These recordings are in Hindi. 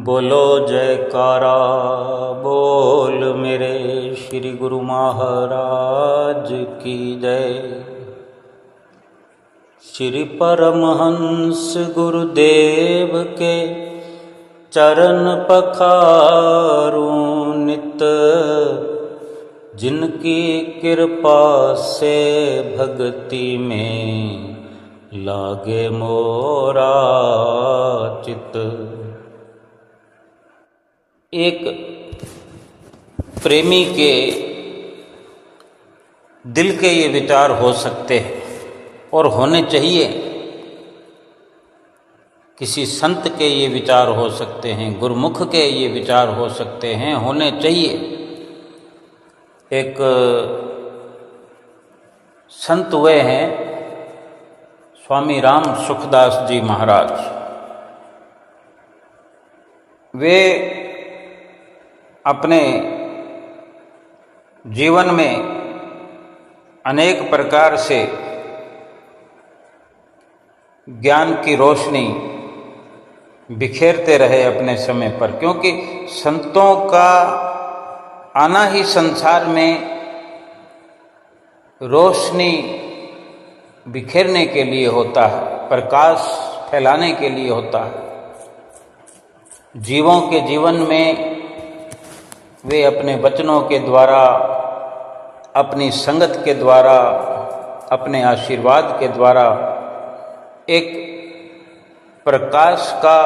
बोलो जयकारा बोल मेरे श्री गुरु महाराज की जय। श्री परमहंस गुरुदेव के चरण पखारूं नित, जिनकी कृपा से भक्ति में लागे मोरा चित। एक प्रेमी के दिल के ये विचार हो सकते हैं और होने चाहिए। किसी संत के ये विचार हो सकते हैं, गुरुमुख के ये विचार हो सकते हैं, होने चाहिए। एक संत हुए हैं स्वामी राम सुखदास जी महाराज। वे अपने जीवन में अनेक प्रकार से ज्ञान की रोशनी बिखेरते रहे अपने समय पर, क्योंकि संतों का आना ही संसार में रोशनी बिखेरने के लिए होता है, प्रकाश फैलाने के लिए होता है। जीवों के जीवन में वे अपने वचनों के द्वारा, अपनी संगत के द्वारा, अपने आशीर्वाद के द्वारा एक प्रकाश का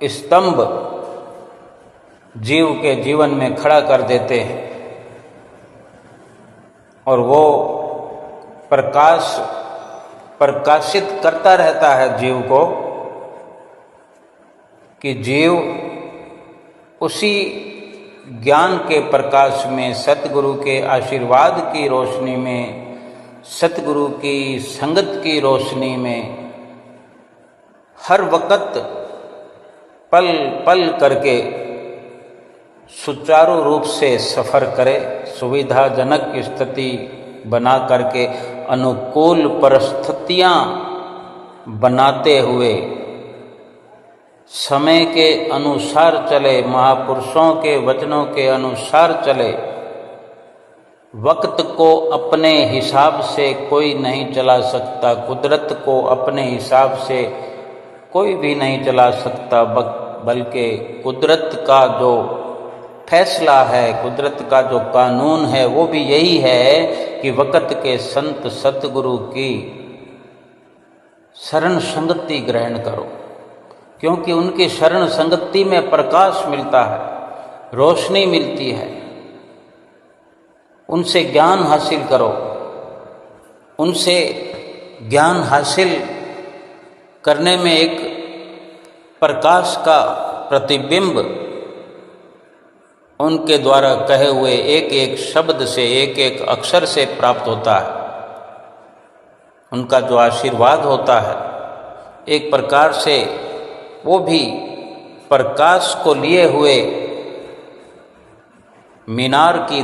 स्तंभ जीव के जीवन में खड़ा कर देते हैं और वो प्रकाश प्रकाशित करता रहता है जीव को, कि जीव उसी ज्ञान के प्रकाश में, सतगुरु के आशीर्वाद की रोशनी में, सतगुरु की संगत की रोशनी में हर वक्त पल पल करके सुचारू रूप से सफ़र करे, सुविधाजनक स्थिति बना करके, अनुकूल परिस्थितियां बनाते हुए समय के अनुसार चले, महापुरुषों के वचनों के अनुसार चले। वक्त को अपने हिसाब से कोई नहीं चला सकता, कुदरत को अपने हिसाब से कोई भी नहीं चला सकता, बल्कि कुदरत का जो फैसला है, कुदरत का जो कानून है, वो भी यही है कि वक्त के संत सतगुरु की शरण संगति ग्रहण करो, क्योंकि उनकी शरण संगति में प्रकाश मिलता है, रोशनी मिलती है। उनसे ज्ञान हासिल करो, उनसे ज्ञान हासिल करने में एक प्रकाश का प्रतिबिंब उनके द्वारा कहे हुए एक एक शब्द से, एक एक अक्षर से प्राप्त होता है। उनका जो आशीर्वाद होता है, एक प्रकार से वो भी प्रकाश को लिए हुए मीनार की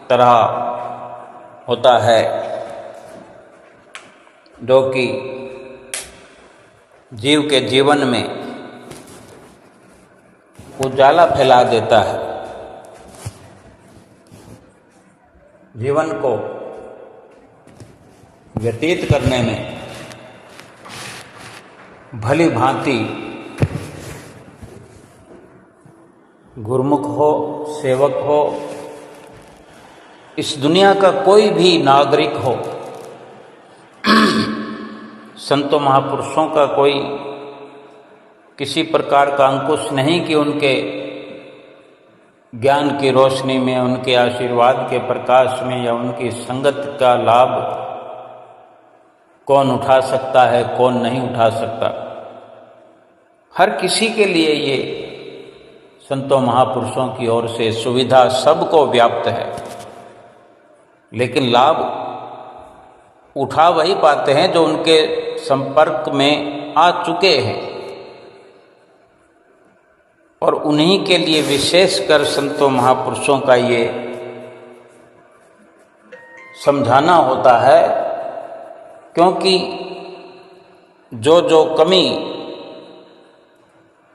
तरह होता है, जो कि जीव के जीवन में उजाला फैला देता है, जीवन को व्यतीत करने में भली भांति गुरुमुख हो, सेवक हो, इस दुनिया का कोई भी नागरिक हो, संतों महापुरुषों का कोई किसी प्रकार का अंकुश नहीं कि उनके ज्ञान की रोशनी में, उनके आशीर्वाद के प्रकाश में या उनकी संगत का लाभ कौन उठा सकता है, कौन नहीं उठा सकता। हर किसी के लिए ये संतों महापुरुषों की ओर से सुविधा सबको व्याप्त है, लेकिन लाभ उठा वही पाते हैं जो उनके संपर्क में आ चुके हैं, और उन्हीं के लिए विशेषकर संतों महापुरुषों का ये समझाना होता है, क्योंकि जो जो कमी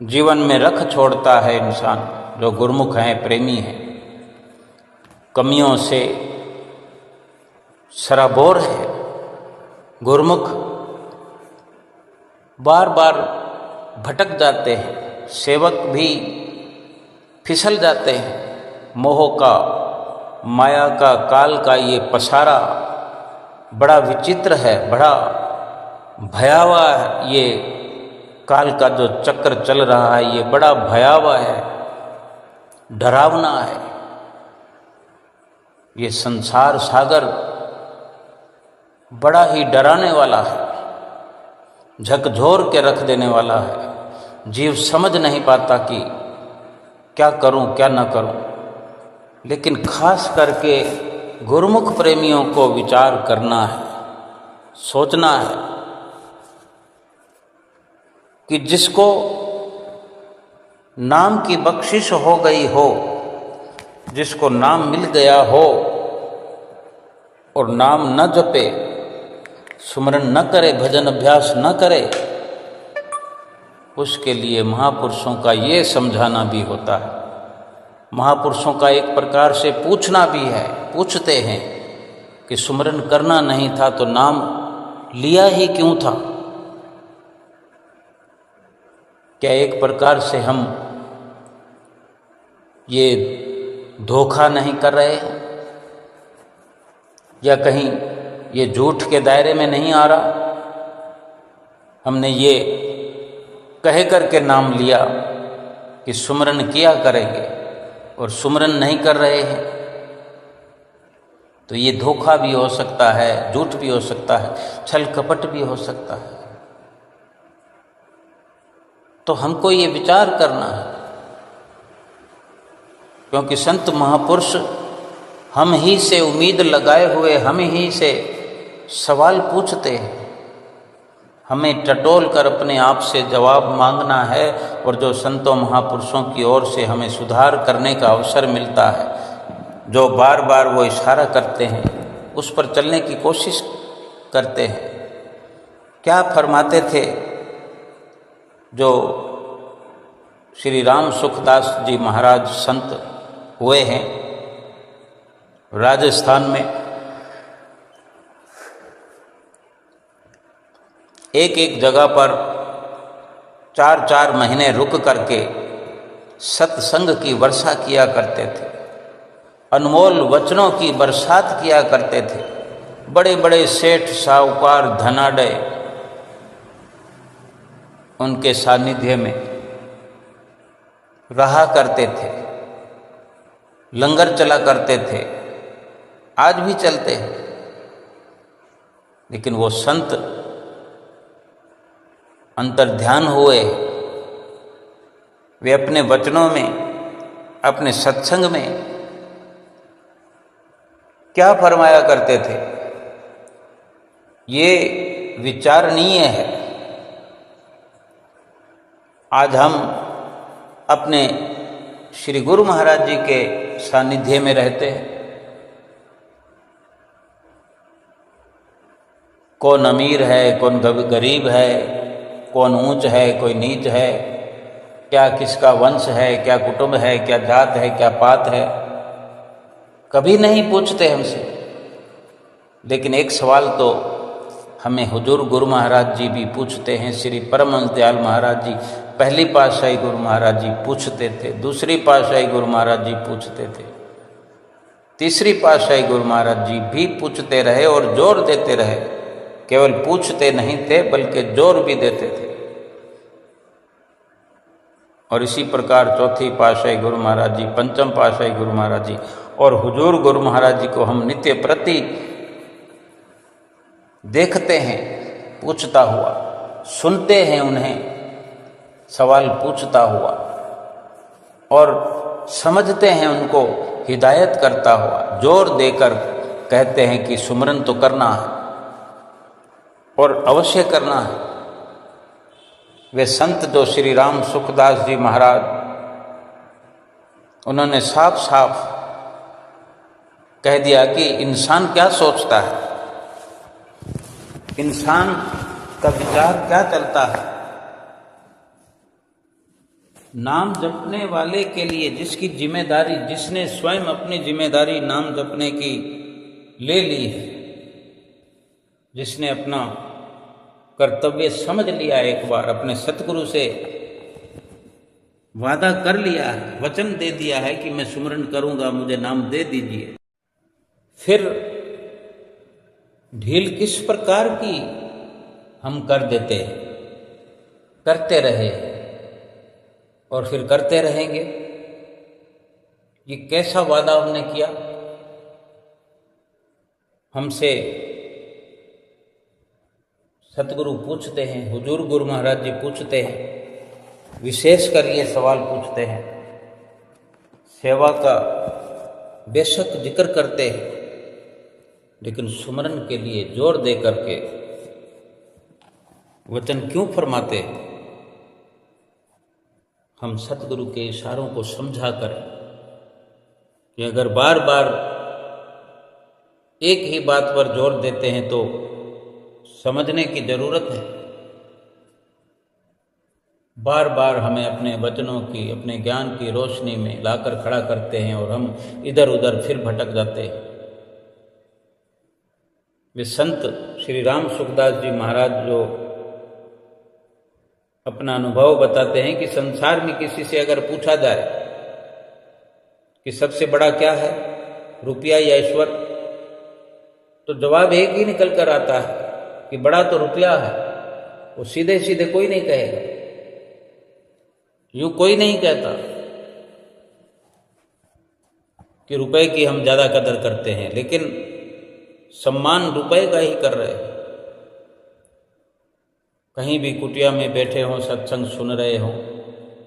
जीवन में रख छोड़ता है इंसान जो गुरुमुख हैं, प्रेमी हैं। कमियों से सराबोर है गुरुमुख, बार बार भटक जाते हैं, सेवक भी फिसल जाते हैं। मोह का, माया का, काल का ये पसारा बड़ा विचित्र है, बड़ा भयावह है। ये काल का जो चक्र चल रहा है ये बड़ा भयावह है, डरावना है। ये संसार सागर बड़ा ही डराने वाला है, झकझोर के रख देने वाला है। जीव समझ नहीं पाता कि क्या करूं क्या न करूं। लेकिन खास करके गुरुमुख प्रेमियों को विचार करना है, सोचना है कि जिसको नाम की बख्शिश हो गई हो, जिसको नाम मिल गया हो और नाम न जपे, सुमरन न करे, भजन अभ्यास न करे, उसके लिए महापुरुषों का ये समझाना भी होता है। महापुरुषों का एक प्रकार से पूछना भी है। पूछते हैं कि सुमरन करना नहीं था तो नाम लिया ही क्यों था? क्या एक प्रकार से हम ये धोखा नहीं कर रहे हैं, या कहीं ये झूठ के दायरे में नहीं आ रहा? हमने ये कह करके नाम लिया कि सुमरन किया करेंगे और सुमरन नहीं कर रहे हैं, तो ये धोखा भी हो सकता है, झूठ भी हो सकता है, छल कपट भी हो सकता है। तो हमको ये विचार करना है, क्योंकि संत महापुरुष हम ही से उम्मीद लगाए हुए, हम ही से सवाल पूछते हैं। हमें टटोल कर अपने आप से जवाब मांगना है, और जो संतों महापुरुषों की ओर से हमें सुधार करने का अवसर मिलता है, जो बार बार वो इशारा करते हैं, उस पर चलने की कोशिश करते हैं। क्या फरमाते थे जो श्री राम सुखदास जी महाराज संत हुए हैं राजस्थान में? एक एक जगह पर 4-4 महीने रुक करके सत्संग की वर्षा किया करते थे, अनमोल वचनों की बरसात किया करते थे। बड़े बड़े सेठ, साहूकार, धनाढ्य उनके सानिध्य में रहा करते थे, लंगर चला करते थे, आज भी चलते हैं। लेकिन वो संत अंतर्ध्यान हुए, वे अपने वचनों में, अपने सत्संग में क्या फरमाया करते थे, ये विचारणीय है। आज हम अपने श्री गुरु महाराज जी के सानिध्य में रहते हैं। कौन अमीर है, कौन गरीब है, कौन ऊंच है, कोई नीच है, क्या किसका वंश है, क्या कुटुंब है, क्या जात है, क्या पात है, कभी नहीं पूछते हमसे। लेकिन एक सवाल तो हमें हुजूर गुरु महाराज जी भी पूछते हैं। श्री परमहंस दयाल महाराज जी, पहली पातशाही गुरु महाराज जी पूछते थे, दूसरी पातशाही गुरु महाराज जी पूछते थे, तीसरी पातशाही गुरु महाराज जी भी पूछते रहे और जोर देते रहे। केवल पूछते नहीं थे बल्कि जोर भी देते थे। और इसी प्रकार चौथी पातशाही गुरु महाराज जी, पंचम पातशाही गुरु महाराज जी और हुजूर गुरु महाराज जी को हम नित्य प्रति देखते हैं पूछता हुआ, सुनते हैं उन्हें सवाल पूछता हुआ, और समझते हैं उनको हिदायत करता हुआ। जोर देकर कहते हैं कि सुमरन तो करना है और अवश्य करना है। वे संत जो श्री राम सुखदास जी महाराज, उन्होंने साफ साफ कह दिया कि इंसान क्या सोचता है, इंसान का विचार क्या चलता है, नाम जपने वाले के लिए जिसकी जिम्मेदारी, जिसने स्वयं अपनी जिम्मेदारी नाम जपने की ले ली है, जिसने अपना कर्तव्य समझ लिया, एक बार अपने सतगुरु से वादा कर लिया है, वचन दे दिया है कि मैं सुमरन करूंगा, मुझे नाम दे दीजिए, फिर ढील किस प्रकार की हम कर देते हैं, करते रहे और फिर करते रहेंगे। ये कैसा वादा हमने किया? हमसे सतगुरु पूछते हैं, हुजूर गुरु महाराज जी पूछते हैं, विशेषकर ये सवाल पूछते हैं। सेवा का बेशक जिक्र करते हैं, लेकिन सुमरन के लिए जोर दे करके वचन क्यों फरमाते हैं? हम सतगुरु के इशारों को समझा कर कि अगर बार बार एक ही बात पर जोर देते हैं तो समझने की जरूरत है। बार बार हमें अपने वचनों की, अपने ज्ञान की रोशनी में लाकर खड़ा करते हैं और हम इधर उधर फिर भटक जाते हैं। वे संत श्री राम सुखदास जी महाराज जो अपना अनुभव बताते हैं कि संसार में किसी से अगर पूछा जाए कि सबसे बड़ा क्या है, रुपया या ईश्वर, तो जवाब एक ही निकल कर आता है कि बड़ा तो रुपया है। वो सीधे सीधे कोई नहीं कहेगा, यूं कोई नहीं कहता कि रुपए की हम ज्यादा कदर करते हैं, लेकिन सम्मान रुपए का ही कर रहे हैं। कहीं भी कुटिया में बैठे हों, सत्संग सुन रहे हों,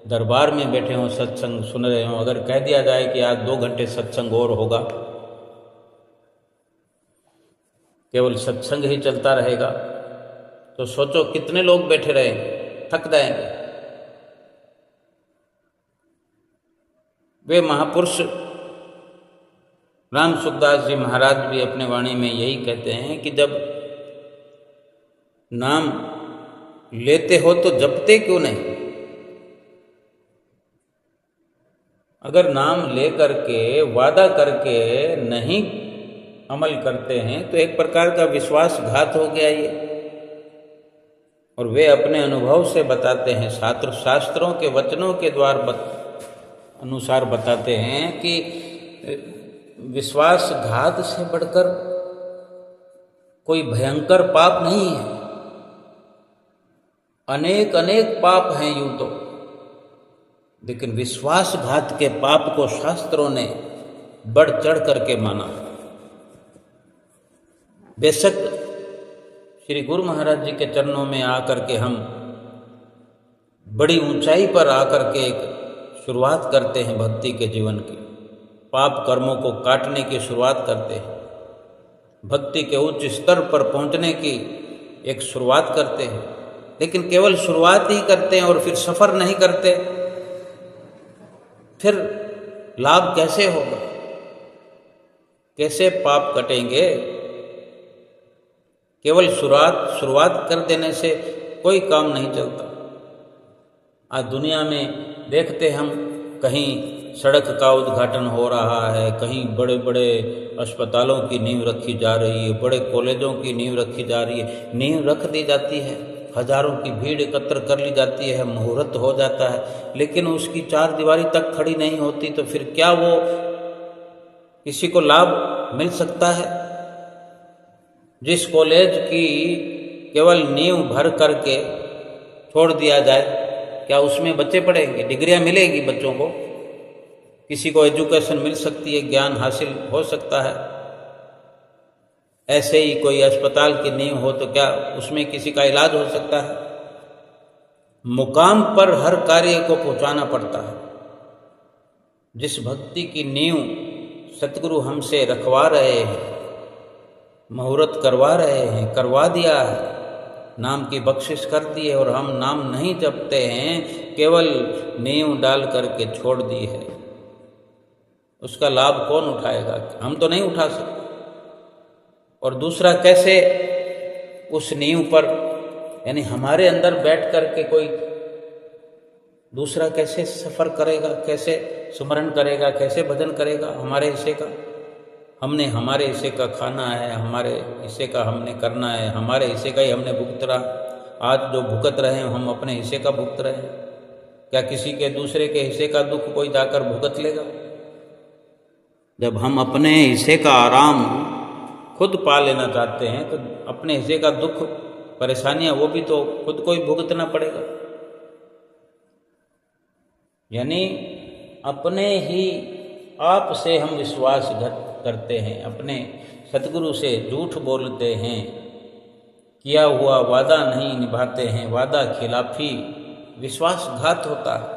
दरबार में बैठे हों, सत्संग सुन रहे हों, अगर कह दिया जाए कि आज 2 घंटे सत्संग और होगा, केवल सत्संग ही चलता रहेगा, तो सोचो कितने लोग बैठे रहेंगे, थक जाएंगे। वे महापुरुष राम सुखदास जी महाराज भी अपने वाणी में यही कहते हैं कि जब नाम लेते हो तो जपते क्यों नहीं? अगर नाम लेकर के वादा करके नहीं अमल करते हैं तो एक प्रकार का विश्वासघात हो गया ये। और वे अपने अनुभव से बताते हैं, शास्त्रों के वचनों के द्वारा अनुसार बताते हैं कि विश्वासघात से बढ़कर कोई भयंकर पाप नहीं है। अनेक अनेक पाप हैं यूं तो, लेकिन विश्वासघात के पाप को शास्त्रों ने बढ़ चढ़ करके माना। बेशक श्री गुरु महाराज जी के चरणों में आकर के हम बड़ी ऊंचाई पर आकर के एक शुरुआत करते हैं भक्ति के जीवन की, पाप कर्मों को काटने की शुरुआत करते हैं, भक्ति के उच्च स्तर पर पहुंचने की एक शुरुआत करते हैं, लेकिन केवल शुरुआत ही करते हैं और फिर सफर नहीं करते। फिर लाभ कैसे होगा, कैसे पाप कटेंगे? केवल शुरुआत कर देने से कोई काम नहीं चलता। आज दुनिया में देखते हम, कहीं सड़क का उद्घाटन हो रहा है, कहीं बड़े बड़े अस्पतालों की नींव रखी जा रही है, बड़े कॉलेजों की नींव रखी जा रही है, नींव रख दी जाती है, हजारों की भीड़ एकत्र कर ली जाती है, मुहूर्त हो जाता है, लेकिन उसकी 4 दीवारी तक खड़ी नहीं होती, तो फिर क्या वो किसी को लाभ मिल सकता है? जिस कॉलेज की केवल नींव भर करके छोड़ दिया जाए, क्या उसमें बच्चे पढ़ेंगे? डिग्रियां मिलेगी बच्चों को, किसी को एजुकेशन मिल सकती है, ज्ञान हासिल हो सकता है। ऐसे ही कोई अस्पताल की नींव हो तो क्या उसमें किसी का इलाज हो सकता है? मुकाम पर हर कार्य को पहुंचाना पड़ता है। जिस भक्ति की नींव सतगुरु हमसे रखवा रहे हैं, मुहूर्त करवा रहे हैं, करवा दिया है, नाम की बख्शिश कर दी है, और हम नाम नहीं जपते हैं, केवल नींव डाल करके छोड़ दी है, उसका लाभ कौन उठाएगा? हम तो नहीं उठा सकते। और दूसरा, कैसे उस नींव पर, यानी हमारे अंदर बैठ करके कोई दूसरा कैसे सफ़र करेगा, कैसे स्मरण करेगा, कैसे भजन करेगा हमारे हिस्से का। हमने हमारे हिस्से का खाना है, हमारे हिस्से का हमने करना है, हमारे हिस्से का ही हमने भुगत रहा। आज जो भुगत रहे हैं हम अपने हिस्से का भुगत रहे हैं। क्या किसी के दूसरे के हिस्से का दुख कोई जाकर भुगत लेगा? जब हम अपने हिस्से का आराम खुद पा लेना चाहते हैं तो अपने हिस्से का दुख परेशानियां वो भी तो खुद को ही भुगतना पड़ेगा। यानी अपने ही आप से हम विश्वासघात करते हैं, अपने सतगुरु से झूठ बोलते हैं, किया हुआ वादा नहीं निभाते हैं, वादा खिलाफी विश्वासघात होता है।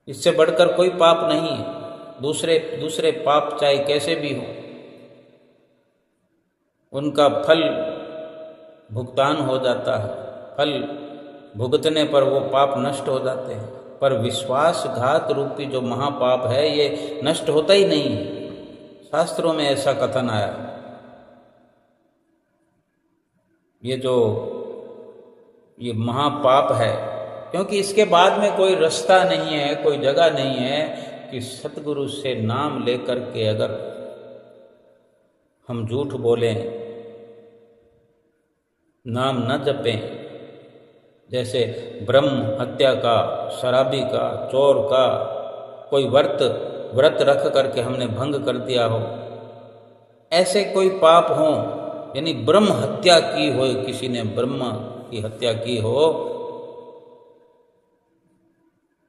इससे बढ़कर कोई पाप नहीं है। दूसरे पाप चाहे कैसे भी हो, उनका फल भुगतान हो जाता है, फल भुगतने पर वो पाप नष्ट हो जाते हैं। पर विश्वासघात रूपी जो महापाप है ये नष्ट होता ही नहीं है। शास्त्रों में ऐसा कथन आया। ये महापाप है, क्योंकि इसके बाद में कोई रास्ता नहीं है, कोई जगह नहीं है कि सतगुरु से नाम लेकर के अगर हम झूठ बोलें, नाम न जपें, जैसे ब्रह्म हत्या का, शराबी का, चोर का कोई व्रत रख करके हमने भंग कर दिया हो, ऐसे कोई पाप हो, यानी ब्रह्म हत्या की हो, किसी ने ब्रह्म की हत्या की हो,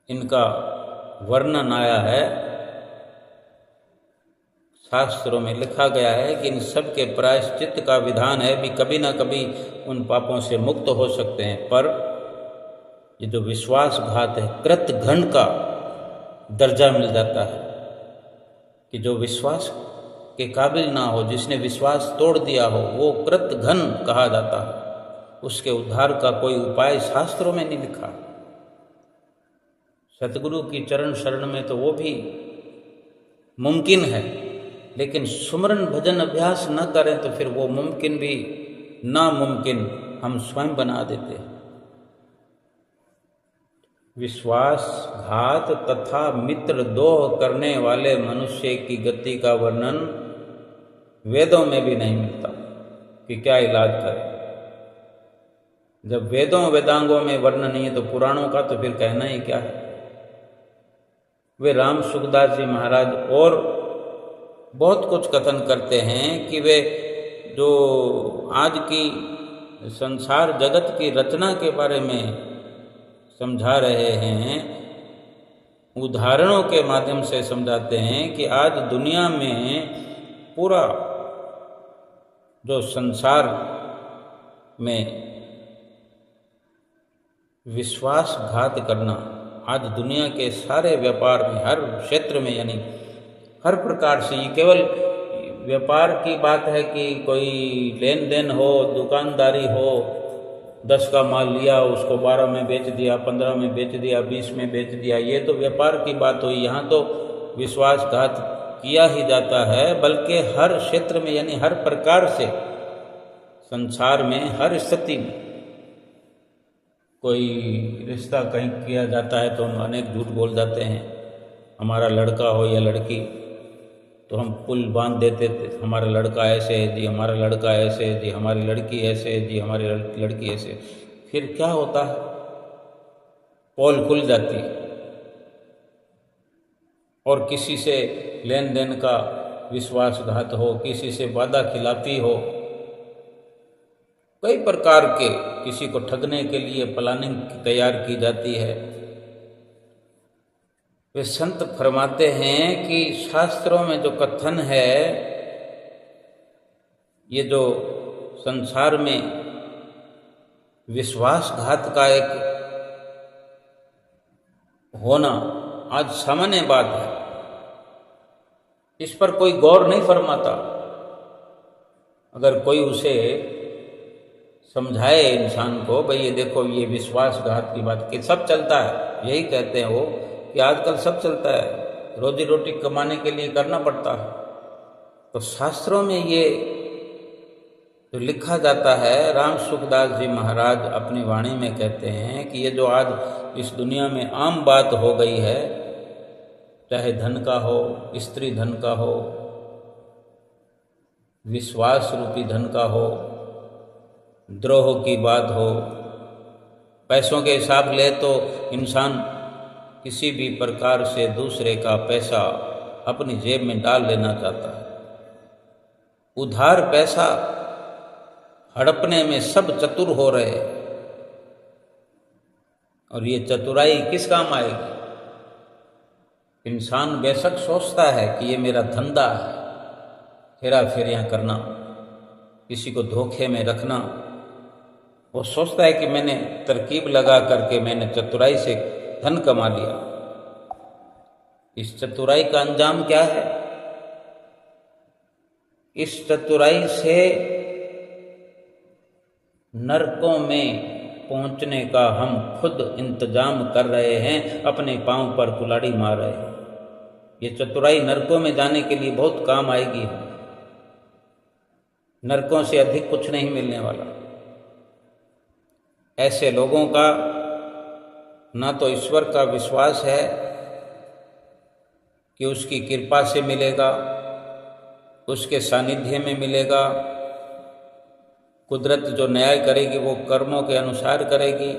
इनका वर्णन आया है। शास्त्रों में लिखा गया है कि इन सब के प्रायश्चित का विधान है भी, कभी ना कभी उन पापों से मुक्त हो सकते हैं। पर ये जो विश्वासघात है, कृतघ्न का दर्जा मिल जाता है कि जो विश्वास के काबिल ना हो, जिसने विश्वास तोड़ दिया हो, वो कृतघ्न कहा जाता है। उसके उद्धार का कोई उपाय शास्त्रों में नहीं लिखा। सतगुरु की चरण शरण में तो वो भी मुमकिन है, लेकिन सुमरन भजन अभ्यास न करें तो फिर वो मुमकिन भी नामुमकिन हम स्वयं बना देते हैं। विश्वासघात तथा मित्रद्रोह करने वाले मनुष्य की गति का वर्णन वेदों में भी नहीं मिलता कि क्या इलाज करें। जब वेदांगों में वर्णन नहीं है तो पुराणों का तो फिर कहना ही क्या है। वे राम सुखदास जी महाराज और बहुत कुछ कथन करते हैं कि वे जो आज की संसार जगत की रचना के बारे में समझा रहे हैं, उदाहरणों के माध्यम से समझाते हैं कि आज दुनिया में पूरा जो संसार में विश्वासघात करना, आज दुनिया के सारे व्यापार में, हर क्षेत्र में, यानी हर प्रकार से, ये केवल व्यापार की बात है कि कोई लेन देन हो, दुकानदारी हो, 10 का माल लिया उसको 12 में बेच दिया, 15 में बेच दिया, 20 में बेच दिया, ये तो व्यापार की बात हुई। यहाँ तो विश्वासघात किया ही जाता है, बल्कि हर क्षेत्र में, यानी हर प्रकार से संसार में हर स्थिति में कोई रिश्ता कहीं किया जाता है तो हम अनेक झूठ बोल जाते हैं। हमारा लड़का हो या लड़की तो हम पुल बांध देते थे, हमारा लड़का ऐसे है जी, हमारा लड़का ऐसे है जी, हमारी लड़की ऐसे है जी, हमारी लड़की ऐसे। फिर क्या होता है, पोल खुल जाती है और किसी से लेन देन का विश्वासघात हो, किसी से वादा खिलाफी हो, कई प्रकार के किसी को ठगने के लिए प्लानिंग तैयार की जाती है। वे संत फरमाते हैं कि शास्त्रों में जो कथन है, ये जो संसार में विश्वासघात का एक होना आज सामान्य बात है, इस पर कोई गौर नहीं फरमाता। अगर कोई उसे समझाए इंसान को, भाई ये देखो ये विश्वासघात की बात, कि सब चलता है, यही कहते हैं वो कि आजकल सब चलता है, रोजी रोटी कमाने के लिए करना पड़ता है। तो शास्त्रों में ये तो लिखा जाता है, राम सुखदास जी महाराज अपनी वाणी में कहते हैं कि ये जो आज इस दुनिया में आम बात हो गई है, चाहे धन का हो, स्त्री धन का हो, विश्वास रूपी धन का हो, द्रोह की बात हो, पैसों के हिसाब ले तो इंसान किसी भी प्रकार से दूसरे का पैसा अपनी जेब में डाल लेना चाहता है। उधार पैसा हड़पने में सब चतुर हो रहे हैं, और ये चतुराई किस काम आएगी? इंसान बेशक सोचता है कि ये मेरा धंधा है, हेरा फेरियां करना, किसी को धोखे में रखना। वो सोचता है कि मैंने तरकीब लगा करके मैंने चतुराई से धन कमा लिया। इस चतुराई का अंजाम क्या है? इस चतुराई से नरकों में पहुंचने का हम खुद इंतजाम कर रहे हैं, अपने पांव पर कुल्हाड़ी मार रहे हैं। ये चतुराई नरकों में जाने के लिए बहुत काम आएगी। नरकों से अधिक कुछ नहीं मिलने वाला। ऐसे लोगों का ना तो ईश्वर का विश्वास है कि उसकी कृपा से मिलेगा, उसके सानिध्य में मिलेगा, कुदरत जो न्याय करेगी वो कर्मों के अनुसार करेगी।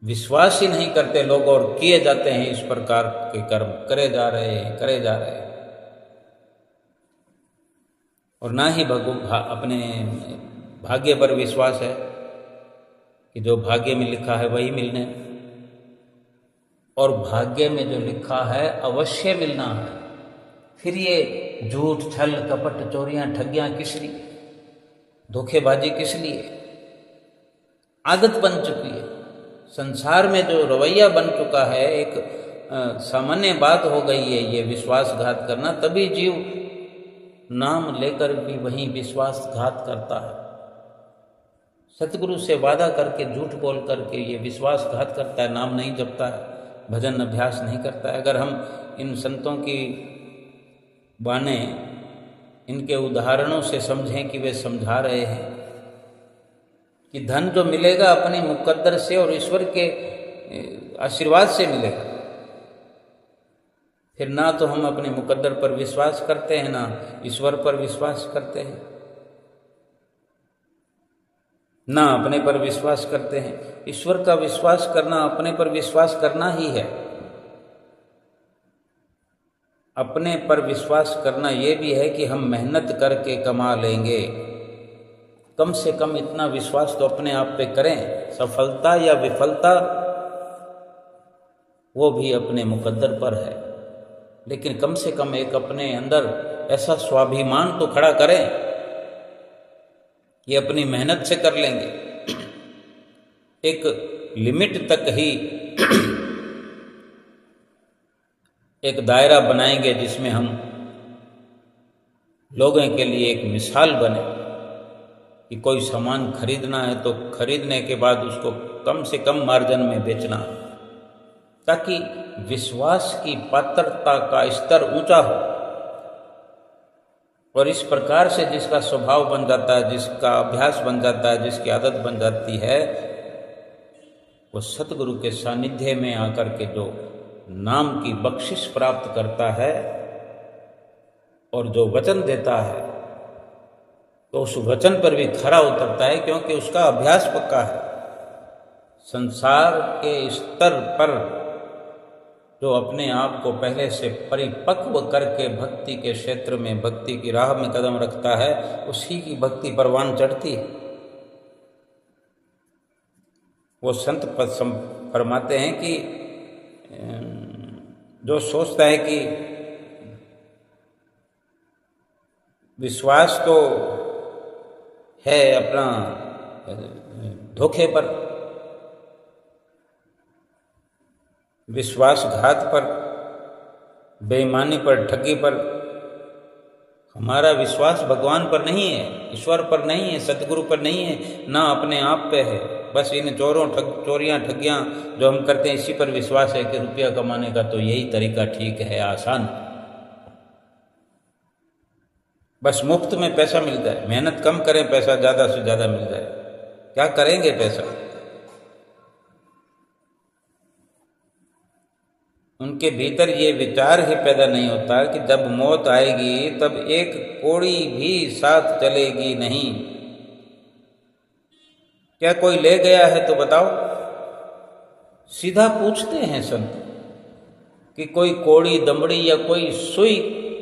विश्वास ही नहीं करते लोग और किए जाते हैं इस प्रकार के कर्म, करे जा रहे हैं। और ना ही अपने भाग्य पर विश्वास है कि जो भाग्य में लिखा है वही मिलने, और भाग्य में जो लिखा है अवश्य मिलना है। फिर ये झूठ, छल, कपट, चोरियां, ठगियां किस लिए? धोखेबाजी किस लिए? आदत बन चुकी है। संसार में जो रवैया बन चुका है, एक सामान्य बात हो गई है ये विश्वासघात करना। तभी जीव नाम लेकर भी वहीं विश्वासघात करता है। सतगुरु से वादा करके झूठ बोल करके ये विश्वासघात करता है, नाम नहीं जपता है, भजन अभ्यास नहीं करता है। अगर हम इन संतों की बाने, इनके उदाहरणों से समझें कि वे समझा रहे हैं कि धन जो मिलेगा अपने मुकद्दर से और ईश्वर के आशीर्वाद से मिलेगा। फिर ना तो हम अपने मुकद्दर पर विश्वास करते हैं, ना ईश्वर पर विश्वास करते हैं, ना अपने पर विश्वास करते हैं। ईश्वर का विश्वास करना अपने पर विश्वास करना ही है। अपने पर विश्वास करना ये भी है कि हम मेहनत करके कमा लेंगे। कम से कम इतना विश्वास तो अपने आप पे करें। सफलता या विफलता वो भी अपने मुकद्दर पर है, लेकिन कम से कम एक अपने अंदर ऐसा स्वाभिमान तो खड़ा करें कि अपनी मेहनत से कर लेंगे। एक लिमिट तक ही एक दायरा बनाएंगे जिसमें हम लोगों के लिए एक मिसाल बने कि कोई सामान खरीदना है तो खरीदने के बाद उसको कम से कम मार्जिन में बेचना, ताकि विश्वास की पात्रता का स्तर ऊंचा हो। और इस प्रकार से जिसका स्वभाव बन जाता है, जिसका अभ्यास बन जाता है, जिसकी आदत बन जाती है, वो सतगुरु के सानिध्य में आकर के जो नाम की बख्शिश प्राप्त करता है और जो वचन देता है, तो उस वचन पर भी खरा उतरता है, क्योंकि उसका अभ्यास पक्का है। संसार के स्तर पर जो अपने आप को पहले से परिपक्व करके भक्ति के क्षेत्र में, भक्ति की राह में कदम रखता है, उसी की भक्ति परवान चढ़ती है। वो संत फरमाते हैं कि जो सोचता है कि विश्वास तो है अपना धोखे पर, विश्वासघात पर, बेईमानी पर, ठगी पर, हमारा विश्वास भगवान पर नहीं है, ईश्वर पर नहीं है, सतगुरु पर नहीं है, ना अपने आप पे है। बस इन चोरियां ठगियां जो हम करते हैं इसी पर विश्वास है कि रुपया कमाने का तो यही तरीका ठीक है, आसान। बस मुफ्त में पैसा मिल जाए, मेहनत कम करें, पैसा ज़्यादा से ज़्यादा मिल जाए। क्या करेंगे पैसा? उनके भीतर ये विचार ही पैदा नहीं होता कि जब मौत आएगी तब एक कौड़ी भी साथ चलेगी नहीं। क्या कोई ले गया है तो बताओ? सीधा पूछते हैं संत कि कोई कौड़ी, दमड़ी या कोई सुई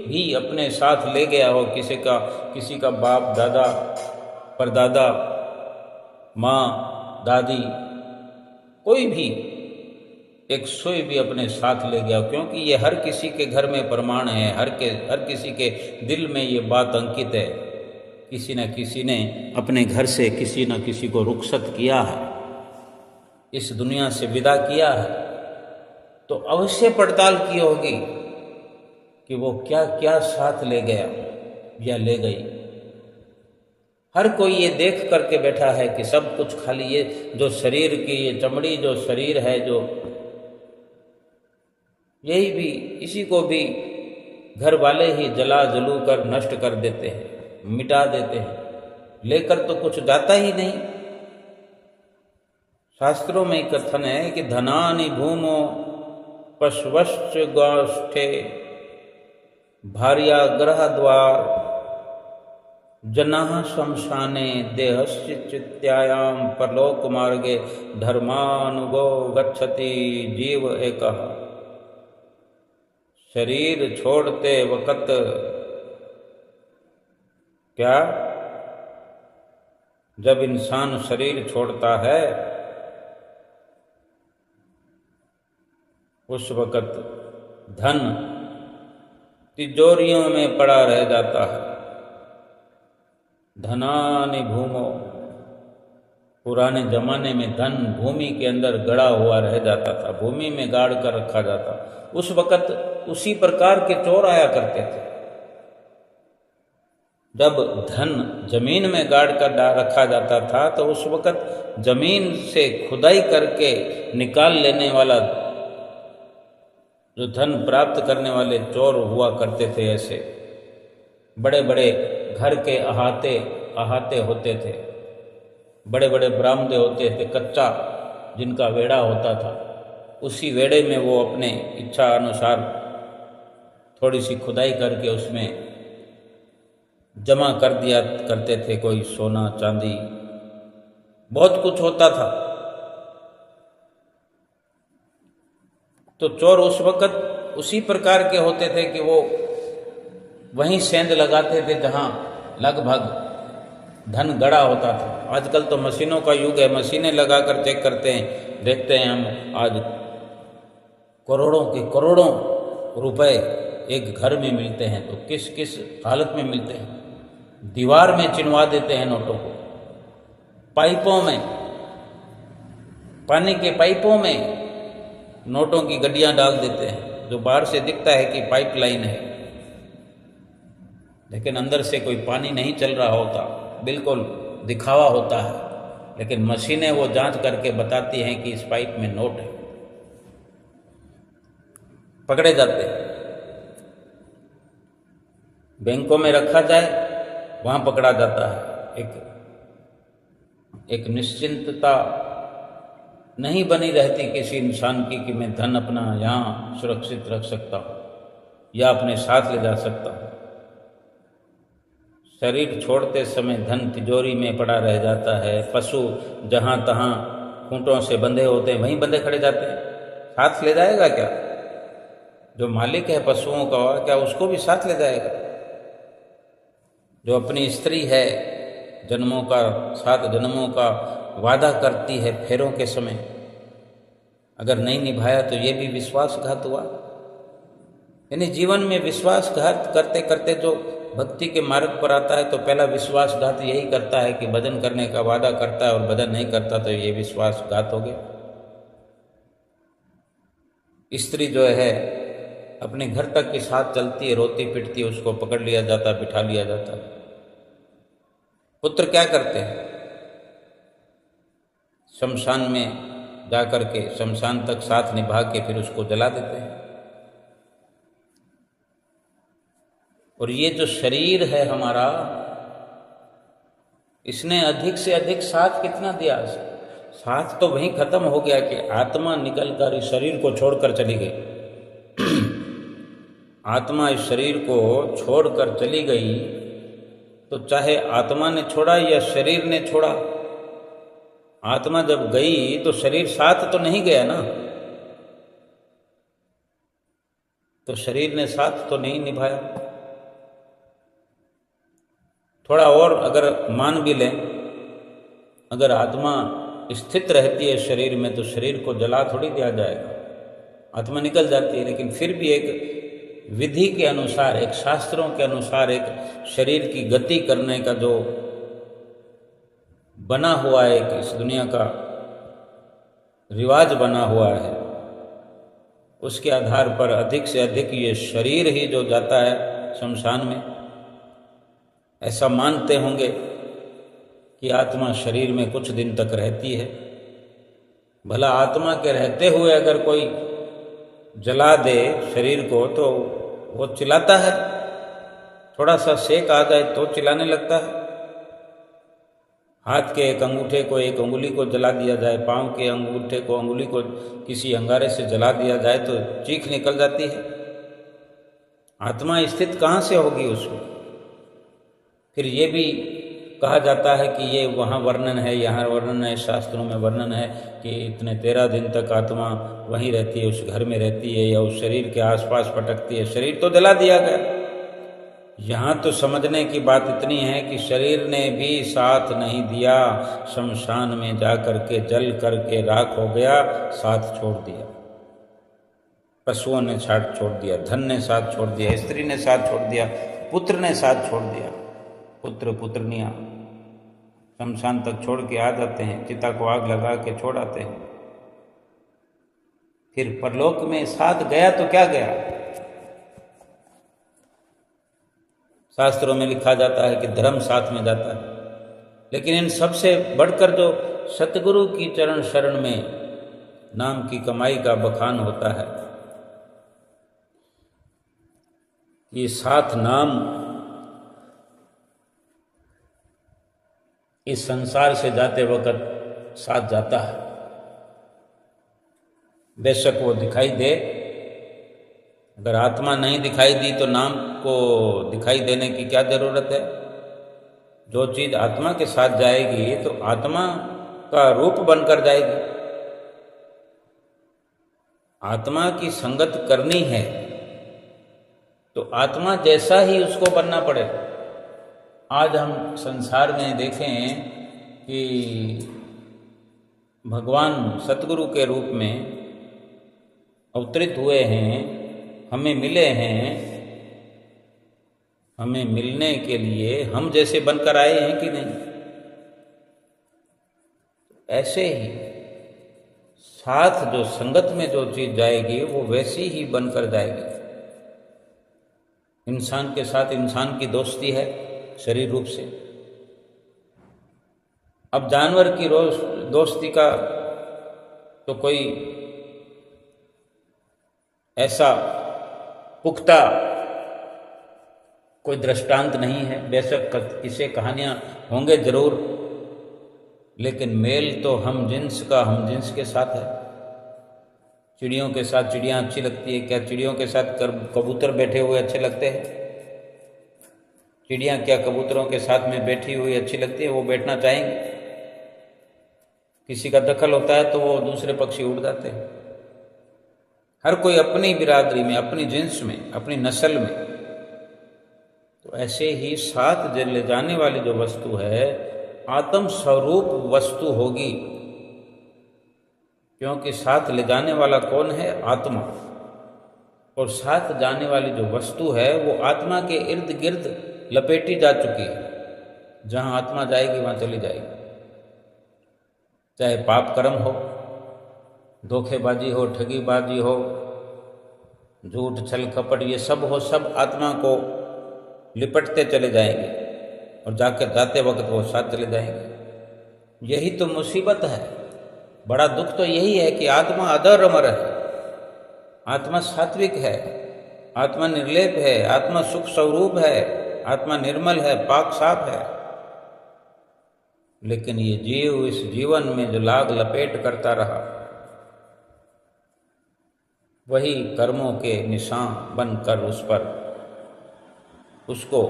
भी अपने साथ ले गया हो, किसी का बाप, दादा, परदादा, माँ, दादी, कोई भी एक सुई भी अपने साथ ले गया? क्योंकि ये हर किसी के घर में प्रमाण है, हर किसी के दिल में ये बात अंकित है, किसी न किसी ने अपने घर से किसी न किसी को रुखसत किया है, इस दुनिया से विदा किया है, तो अवश्य पड़ताल की होगी कि वो क्या क्या साथ ले गया या ले गई। हर कोई ये देख करके बैठा है कि सब कुछ खाली ये जो शरीर की ये चमड़ी, जो शरीर है, जो यही भी, इसी को भी घर वाले ही जला जलू कर नष्ट कर देते हैं, मिटा देते हैं, लेकर तो कुछ जाता ही नहीं। शास्त्रों में कथन है कि धनानि भूमो पशवश्च गोष्ठे भार्या ग्रह द्वार जनाः शमशाने देहस्य चित्यायाम परलोक मार्गे धर्मानुगो गच्छति जीव एकः। शरीर छोड़ते वक्त क्या, जब इंसान शरीर छोड़ता है उस वक्त धन तिजोरियों में पड़ा रह जाता है। धनानि भूमो, पुराने जमाने में धन भूमि के अंदर गड़ा हुआ रह जाता था, भूमि में गाड़ कर रखा जाता। उस वक्त उसी प्रकार के चोर आया करते थे। जब धन जमीन में गाड़ कर रखा जाता था तो उस वक्त जमीन से खुदाई करके निकाल लेने वाला, जो धन प्राप्त करने वाले चोर हुआ करते थे, ऐसे बड़े बड़े घर के अहाते होते थे, बड़े बड़े बरामदे होते थे, कच्चा जिनका वेड़ा होता था, उसी वेड़े में वो अपने इच्छा अनुसार थोड़ी सी खुदाई करके उसमें जमा कर दिया करते थे। कोई सोना चांदी, बहुत कुछ होता था। तो चोर उस वक़्त उसी प्रकार के होते थे कि वो वहीं सेंध लगाते थे जहाँ लगभग धन गड़ा होता था। आजकल तो मशीनों का युग है, मशीनें लगा कर चेक करते हैं, देखते हैं हम आज करोड़ों के करोड़ों रुपए एक घर में मिलते हैं, तो किस किस हालत में मिलते हैं। दीवार में चिनवा देते हैं नोटों को, पाइपों में, पानी के पाइपों में नोटों की गड्डियां डाल देते हैं, जो बाहर से दिखता है कि पाइपलाइन है, लेकिन अंदर से कोई पानी नहीं चल रहा होता, बिल्कुल दिखावा होता है। लेकिन मशीनें वो जांच करके बताती हैं कि इस पाइप में नोट है, पकड़े जाते हैं। बैंकों में रखा जाए, वहाँ पकड़ा जाता है। एक निश्चिंतता नहीं बनी रहती किसी इंसान की कि मैं धन अपना यहाँ सुरक्षित रख सकता हूँ या अपने साथ ले जा सकता हूँ। शरीर छोड़ते समय धन तिजोरी में पड़ा रह जाता है। पशु जहाँ तहाँ खूंटों से बंधे होते हैं, वहीं बंधे खड़े जाते हैं। साथ ले जाएगा क्या? जो मालिक है पशुओं का, क्या उसको भी साथ ले जाएगा? जो अपनी स्त्री है, जन्मों का, 7 जन्मों का वादा करती है फेरों के समय, अगर नहीं निभाया तो ये भी विश्वासघात हुआ। यानी जीवन में विश्वासघात करते करते जो भक्ति के मार्ग पर आता है तो पहला विश्वासघात यही करता है कि भजन करने का वादा करता है और भजन नहीं करता, तो ये विश्वासघात हो गया। स्त्री जो है अपने घर तक के साथ चलती है, रोती पिटती है, उसको पकड़ लिया जाता, बिठा लिया जाता। पुत्र क्या करते हैं? शमशान में जाकर के शमशान तक साथ निभा के फिर उसको जला देते हैं। और ये जो शरीर है हमारा, इसने अधिक से अधिक साथ कितना दिया? साथ तो वहीं खत्म हो गया कि आत्मा निकलकर इस शरीर को छोड़कर चली गई। आत्मा इस शरीर को छोड़कर चली गई, तो चाहे आत्मा ने छोड़ा या शरीर ने छोड़ा, आत्मा जब गई तो शरीर साथ तो नहीं गया ना, तो शरीर ने साथ तो नहीं निभाया। थोड़ा और अगर मान भी लें, अगर आत्मा स्थित रहती है शरीर में तो शरीर को जला थोड़ी दिया जाएगा, आत्मा निकल जाती है। लेकिन फिर भी एक विधि के अनुसार, एक शास्त्रों के अनुसार, एक शरीर की गति करने का जो बना हुआ है, एक इस दुनिया का रिवाज बना हुआ है, उसके आधार पर अधिक से अधिक ये शरीर ही जो जाता है शमशान में। ऐसा मानते होंगे कि आत्मा शरीर में कुछ दिन तक रहती है। भला आत्मा के रहते हुए अगर कोई जला दे शरीर को तो वो चिल्लाता है, थोड़ा सा सेक आ जाए तो चिल्लाने लगता है। हाथ के एक अंगूठे को, एक उंगली को जला दिया जाए, पांव के अंगूठे को, अंगुली को किसी अंगारे से जला दिया जाए तो चीख निकल जाती है। आत्मा स्थित कहाँ से होगी उसमें? फिर ये भी कहा जाता है कि ये वहाँ वर्णन है, यहाँ वर्णन है, शास्त्रों में वर्णन है कि इतने 13 दिन तक आत्मा वहीं रहती है, उस घर में रहती है या उस शरीर के आसपास भटकती है। शरीर तो जला दिया गया। यहाँ तो समझने की बात इतनी है कि शरीर ने भी साथ नहीं दिया, शमशान में जा करके जल करके राख हो गया, साथ छोड़ दिया। पशुओं ने साथ छोड़ दिया, धन ने साथ छोड़ दिया, स्त्री ने साथ छोड़ दिया, पुत्र ने साथ छोड़ दिया। पुत्र पुत्रनियाँ शमशान तक छोड़ के आ जाते हैं, चिता को आग लगा के छोड़ आते हैं। फिर परलोक में साथ गया तो क्या गया? शास्त्रों में लिखा जाता है कि धर्म साथ में जाता है। लेकिन इन सबसे बढ़कर जो सतगुरु की चरण शरण में नाम की कमाई का बखान होता है, ये साथ नाम इस संसार से जाते वक्त साथ जाता है। बेशक वो दिखाई दे, अगर आत्मा नहीं दिखाई दी तो नाम को दिखाई देने की क्या जरूरत है? जो चीज आत्मा के साथ जाएगी तो आत्मा का रूप बनकर जाएगी। आत्मा की संगत करनी है तो आत्मा जैसा ही उसको बनना पड़ेगा। आज हम संसार में देखें कि भगवान सतगुरु के रूप में अवतरित हुए हैं, हमें मिले हैं, हमें मिलने के लिए हम जैसे बनकर आए हैं कि नहीं? ऐसे ही साथ जो संगत में जो चीज जाएगी वो वैसी ही बनकर जाएगी। इंसान के साथ इंसान की दोस्ती है शरीर रूप से। अब जानवर की दोस्ती का तो कोई ऐसा पुख्ता कोई दृष्टांत नहीं है। बेशक इसे कहानियां होंगे जरूर, लेकिन मेल तो हम जिन्स का हम जिन्स के साथ है। चिड़ियों के साथ चिड़ियाँ अच्छी लगती है क्या? चिड़ियों के साथ कबूतर बैठे हुए अच्छे लगते हैं? चिड़ियाँ क्या कबूतरों के साथ में बैठी हुई अच्छी लगती है? वो बैठना चाहेंगे? किसी का दखल होता है तो वो दूसरे पक्षी उड़ जाते हैं। हर कोई अपनी बिरादरी में, अपनी जिन्स में, अपनी नस्ल में। तो ऐसे ही साथ ले जाने वाली जो वस्तु है आत्म स्वरूप वस्तु होगी, क्योंकि साथ ले जाने वाला कौन है? आत्मा। और साथ जाने वाली जो वस्तु है वो आत्मा के इर्द गिर्द लपेटी जा चुकी है। जहां आत्मा जाएगी वहां चली जाएगी। चाहे पाप कर्म हो, धोखेबाजी हो, ठगीबाजी हो, झूठ छल कपट, ये सब हो, सब आत्मा को लिपटते चले जाएंगे और जाकर जाते वक्त वो साथ चले जाएंगे। यही तो मुसीबत है। बड़ा दुख तो यही है कि आत्मा अदर अमर है, आत्मा सात्विक है, आत्मा निर्लेप है, आत्मा सुख स्वरूप है, आत्मा निर्मल है, पाक साफ है। लेकिन ये जीव इस जीवन में जो लाग लपेट करता रहा, वही कर्मों के निशान बनकर उस पर उसको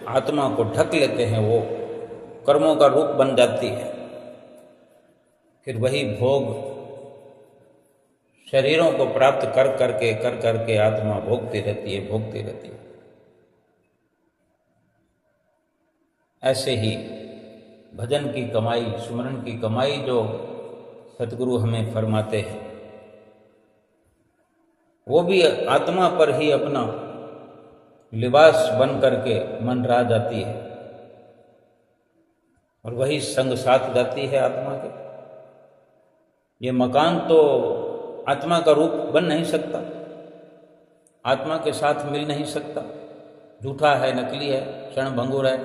आत्मा को ढक लेते हैं, वो कर्मों का रूप बन जाती है। फिर वही भोग शरीरों को प्राप्त कर करके आत्मा भोगती रहती है। ऐसे ही भजन की कमाई, सुमरन की कमाई जो सतगुरु हमें फरमाते हैं, वो भी आत्मा पर ही अपना लिबास बन करके मंडरा जाती है और वही संग साथ जाती है आत्मा के। ये मकान तो आत्मा का रूप बन नहीं सकता, आत्मा के साथ मिल नहीं सकता, झूठा है, नकली है, क्षण भंगुर है,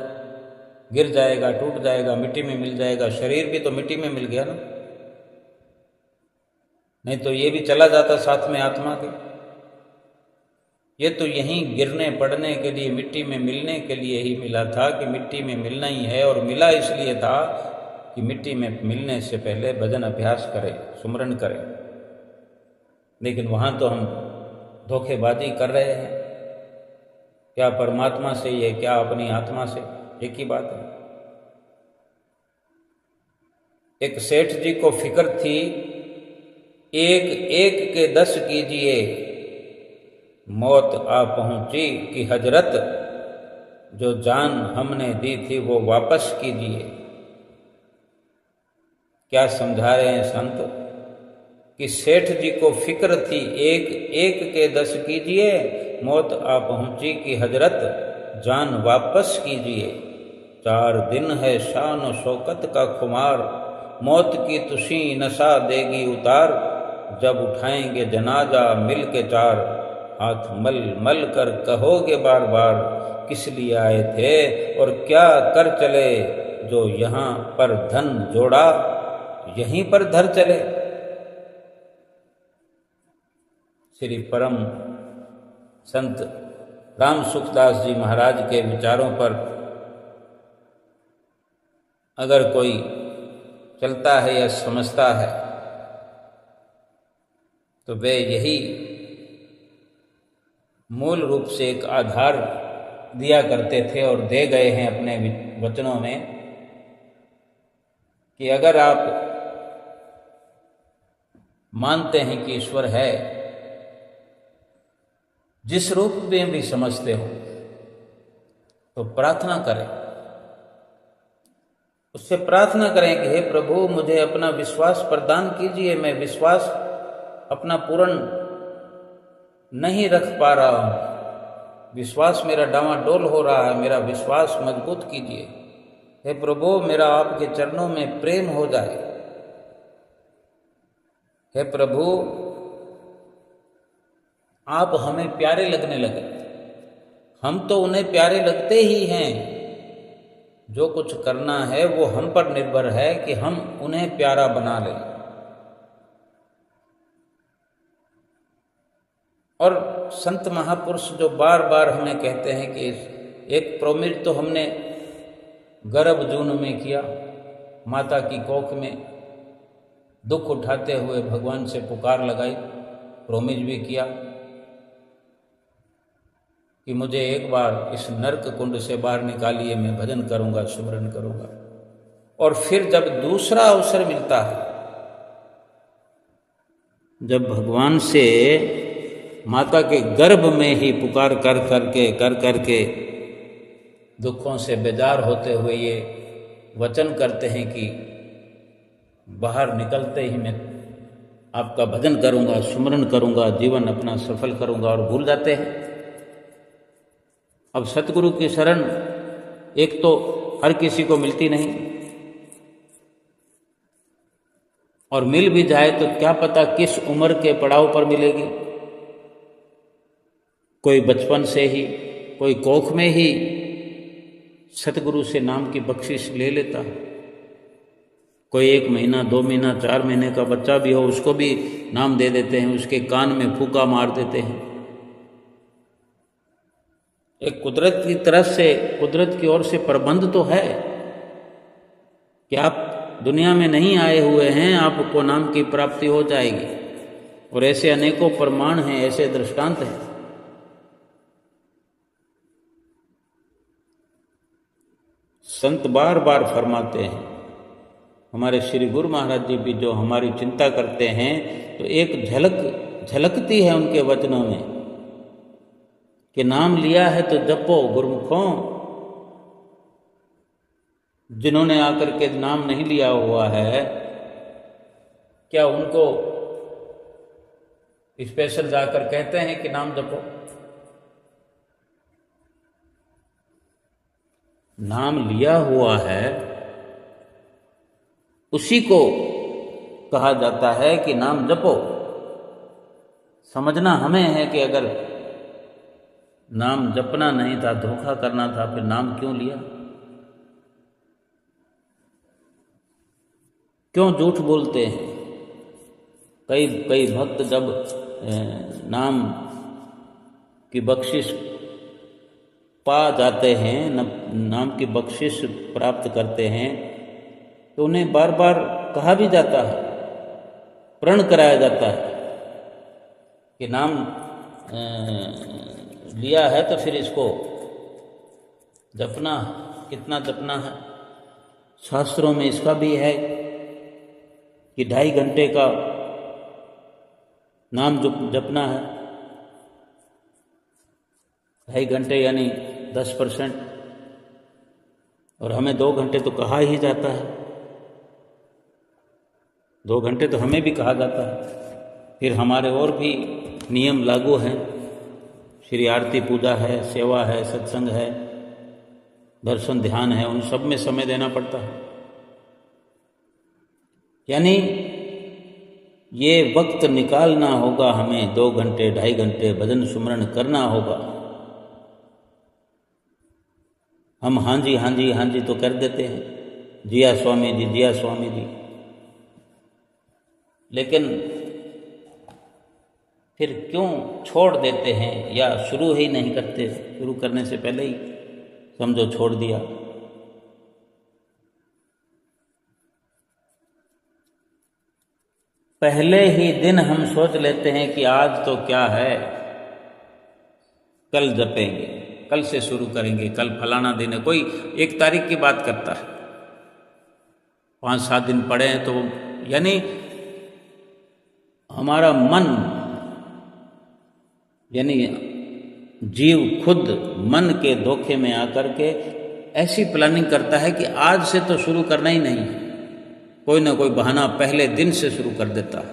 गिर जाएगा, टूट जाएगा, मिट्टी में मिल जाएगा। शरीर भी तो मिट्टी में मिल गया ना, नहीं तो ये भी चला जाता साथ में आत्मा के। ये तो यहीं गिरने पड़ने के लिए, मिट्टी में मिलने के लिए ही मिला था कि मिट्टी में मिलना ही है, और मिला इसलिए था कि मिट्टी में मिलने से पहले भजन अभ्यास करें, सुमरन करें। लेकिन वहाँ तो हम धोखेबाजी कर रहे हैं, क्या परमात्मा से ये, क्या अपनी आत्मा से, एक ही बात है। एक सेठ जी को फिक्र थी, एक एक के 10 कीजिए, मौत आ पहुंची कि हजरत, जो जान हमने दी थी वो वापस कीजिए। क्या समझा रहे हैं संत कि सेठ जी को फिक्र थी, एक एक के 10 कीजिए, मौत आ पहुंची कि हजरत, जान वापस कीजिए। 4 दिन है शान शौकत का खुमार, मौत की तुसी नशा देगी उतार। जब उठाएंगे जनाजा मिल के 4, हाथ मल मल कर कहोगे बार बार, किस लिए आए थे और क्या कर चले, जो यहाँ पर धन जोड़ा यहीं पर धर चले। श्री परम संत राम सुखदास जी महाराज के विचारों पर अगर कोई चलता है या समझता है तो वे यही मूल रूप से एक आधार दिया करते थे और दे गए हैं अपने वचनों में कि अगर आप मानते हैं कि ईश्वर है, जिस रूप में भी समझते हो, तो प्रार्थना करें, उससे प्रार्थना करें कि हे प्रभु, मुझे अपना विश्वास प्रदान कीजिए, मैं विश्वास अपना पूर्ण नहीं रख पा रहा हूँ, विश्वास मेरा डावाडोल हो रहा है, मेरा विश्वास मजबूत कीजिए। हे प्रभु, मेरा आपके चरणों में प्रेम हो जाए। हे प्रभु, आप हमें प्यारे लगने लगे। हम तो उन्हें प्यारे लगते ही हैं, जो कुछ करना है वो हम पर निर्भर है कि हम उन्हें प्यारा बना लें। और संत महापुरुष जो बार बार हमें कहते हैं कि एक प्रोमिट तो हमने गर्भ जून में किया, माता की कोख में दुख उठाते हुए भगवान से पुकार लगाई, प्रोमिस भी किया कि मुझे एक बार इस नरक कुंड से बाहर निकालिए, मैं भजन करूंगा, सुमरन करूंगा। और फिर जब दूसरा अवसर मिलता है, जब भगवान से माता के गर्भ में ही पुकार कर करके दुखों से बेजार होते हुए ये वचन करते हैं कि बाहर निकलते ही मैं आपका भजन करूंगा, सुमरन करूंगा, जीवन अपना सफल करूंगा, और भूल जाते हैं। अब सतगुरु की शरण एक तो हर किसी को मिलती नहीं, और मिल भी जाए तो क्या पता किस उम्र के पड़ाव पर मिलेगी। कोई बचपन से ही, कोई कोख में ही सतगुरु से नाम की बख्शिश ले लेता है। कोई 1 महीना, 2 महीना, 4 महीने का बच्चा भी हो, उसको भी नाम दे देते हैं, उसके कान में फूंका मार देते हैं। एक कुदरत की तरफ से, कुदरत की ओर से प्रबंध तो है कि आप दुनिया में नहीं आए हुए हैं, आपको नाम की प्राप्ति हो जाएगी। और ऐसे अनेकों प्रमाण हैं, ऐसे दृष्टांत हैं। संत बार बार फरमाते हैं, हमारे श्री गुरु महाराज जी भी जो हमारी चिंता करते हैं, तो एक झलकती है उनके वचनों में कि नाम लिया है तो जपो गुरुमुखों। जिन्होंने आकर के नाम नहीं लिया हुआ है, क्या उनको स्पेशल जाकर कहते हैं कि नाम जपो? नाम लिया हुआ है उसी को कहा जाता है कि नाम जपो। समझना हमें है कि अगर नाम जपना नहीं था, धोखा करना था, फिर नाम क्यों लिया? क्यों झूठ बोलते हैं? कई भक्त जब नाम की बख्शिश पा जाते हैं, नाम की बख्शिश प्राप्त करते हैं, तो उन्हें बार बार कहा भी जाता है, प्रण कराया जाता है कि नाम लिया है तो फिर इसको जपना, कितना जपना है। शास्त्रों में इसका भी है कि 2.5 घंटे का नाम जपना है। 2.5 घंटे यानी 10%, और हमें 2 घंटे तो कहा ही जाता है। 2 घंटे तो हमें भी कहा जाता है। फिर हमारे और भी नियम लागू हैं। श्री आरती पूजा है, सेवा है, सत्संग है, दर्शन ध्यान है, उन सब में समय देना पड़ता है। यानी ये वक्त निकालना होगा हमें, 2 घंटे 2.5 घंटे भजन सुमरण करना होगा। हम हाँ जी हाँ जी हाँ जी तो कर देते हैं, जिया स्वामी जी, जिया स्वामी जी, लेकिन फिर क्यों छोड़ देते हैं या शुरू ही नहीं करते? शुरू करने से पहले ही समझो छोड़ दिया। पहले ही दिन हम सोच लेते हैं कि आज तो क्या है, कल जपेंगे, कल से शुरू करेंगे, कल फलाना दिन है। कोई 1 तारीख की बात करता है, 5-7 दिन पड़े हैं, तो यानी हमारा मन, यानी जीव खुद मन के धोखे में आकर के ऐसी प्लानिंग करता है कि आज से तो शुरू करना ही नहीं है। कोई ना कोई बहाना पहले दिन से शुरू कर देता है।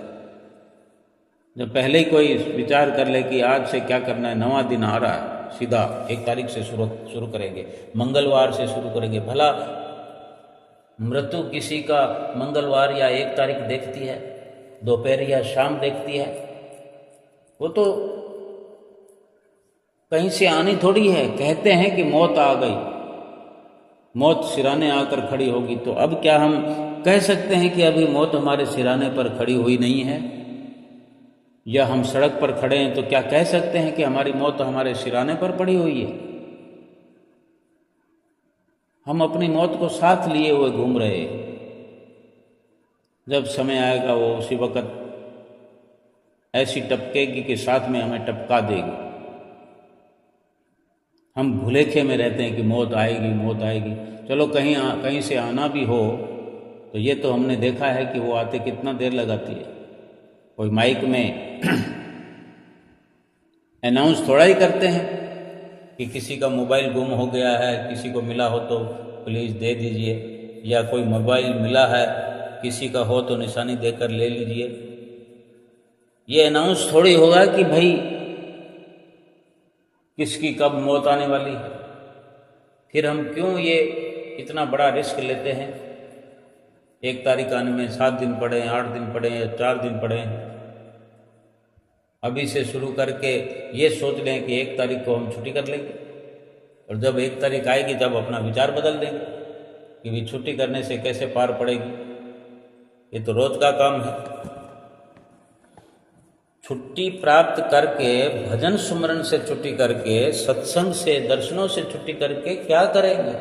जब पहले ही कोई विचार कर ले कि आज से क्या करना है, नवा दिन आ रहा है, सीधा 1 तारीख से शुरू करेंगे, मंगलवार से शुरू करेंगे। भला मृत्यु किसी का मंगलवार या 1 तारीख देखती है, दोपहर या शाम देखती है? वो तो कहीं से आनी थोड़ी है। कहते हैं कि मौत आ गई, मौत सिराने आकर खड़ी होगी, तो अब क्या हम कह सकते हैं कि अभी मौत हमारे सिराने पर खड़ी हुई नहीं है? या हम सड़क पर खड़े हैं तो क्या कह सकते हैं कि हमारी मौत हमारे सिराने पर पड़ी हुई है? हम अपनी मौत को साथ लिए हुए घूम रहे हैं। जब समय आएगा वो उसी वक्त ऐसी टपकेगी कि साथ में हमें टपका देगी। हम भुलेखे में रहते हैं कि मौत आएगी, मौत आएगी। चलो कहीं से आना भी हो तो ये तो हमने देखा है कि वो आते कितना देर लगाती है। कोई माइक में अनाउंस थोड़ा ही करते हैं कि किसी का मोबाइल गुम हो गया है, किसी को मिला हो तो प्लीज़ दे दीजिए, या कोई मोबाइल मिला है किसी का हो तो निशानी देकर ले लीजिए। ये अनाउंस थोड़ी होगा कि भाई किसकी कब मौत आने वाली है। फिर हम क्यों ये इतना बड़ा रिस्क लेते हैं? 1 तारीख आने में 7 दिन पड़े, 8 दिन पड़े या 4 दिन पड़े, अभी से शुरू करके ये सोच लें कि 1 तारीख को हम छुट्टी कर लेंगे, और जब 1 तारीख आएगी तब अपना विचार बदल देंगे कि भी छुट्टी करने से कैसे पार पड़ेगी। ये तो रोज का काम है। छुट्टी प्राप्त करके, भजन सुमरन से छुट्टी करके, सत्संग से, दर्शनों से छुट्टी करके क्या करेंगे?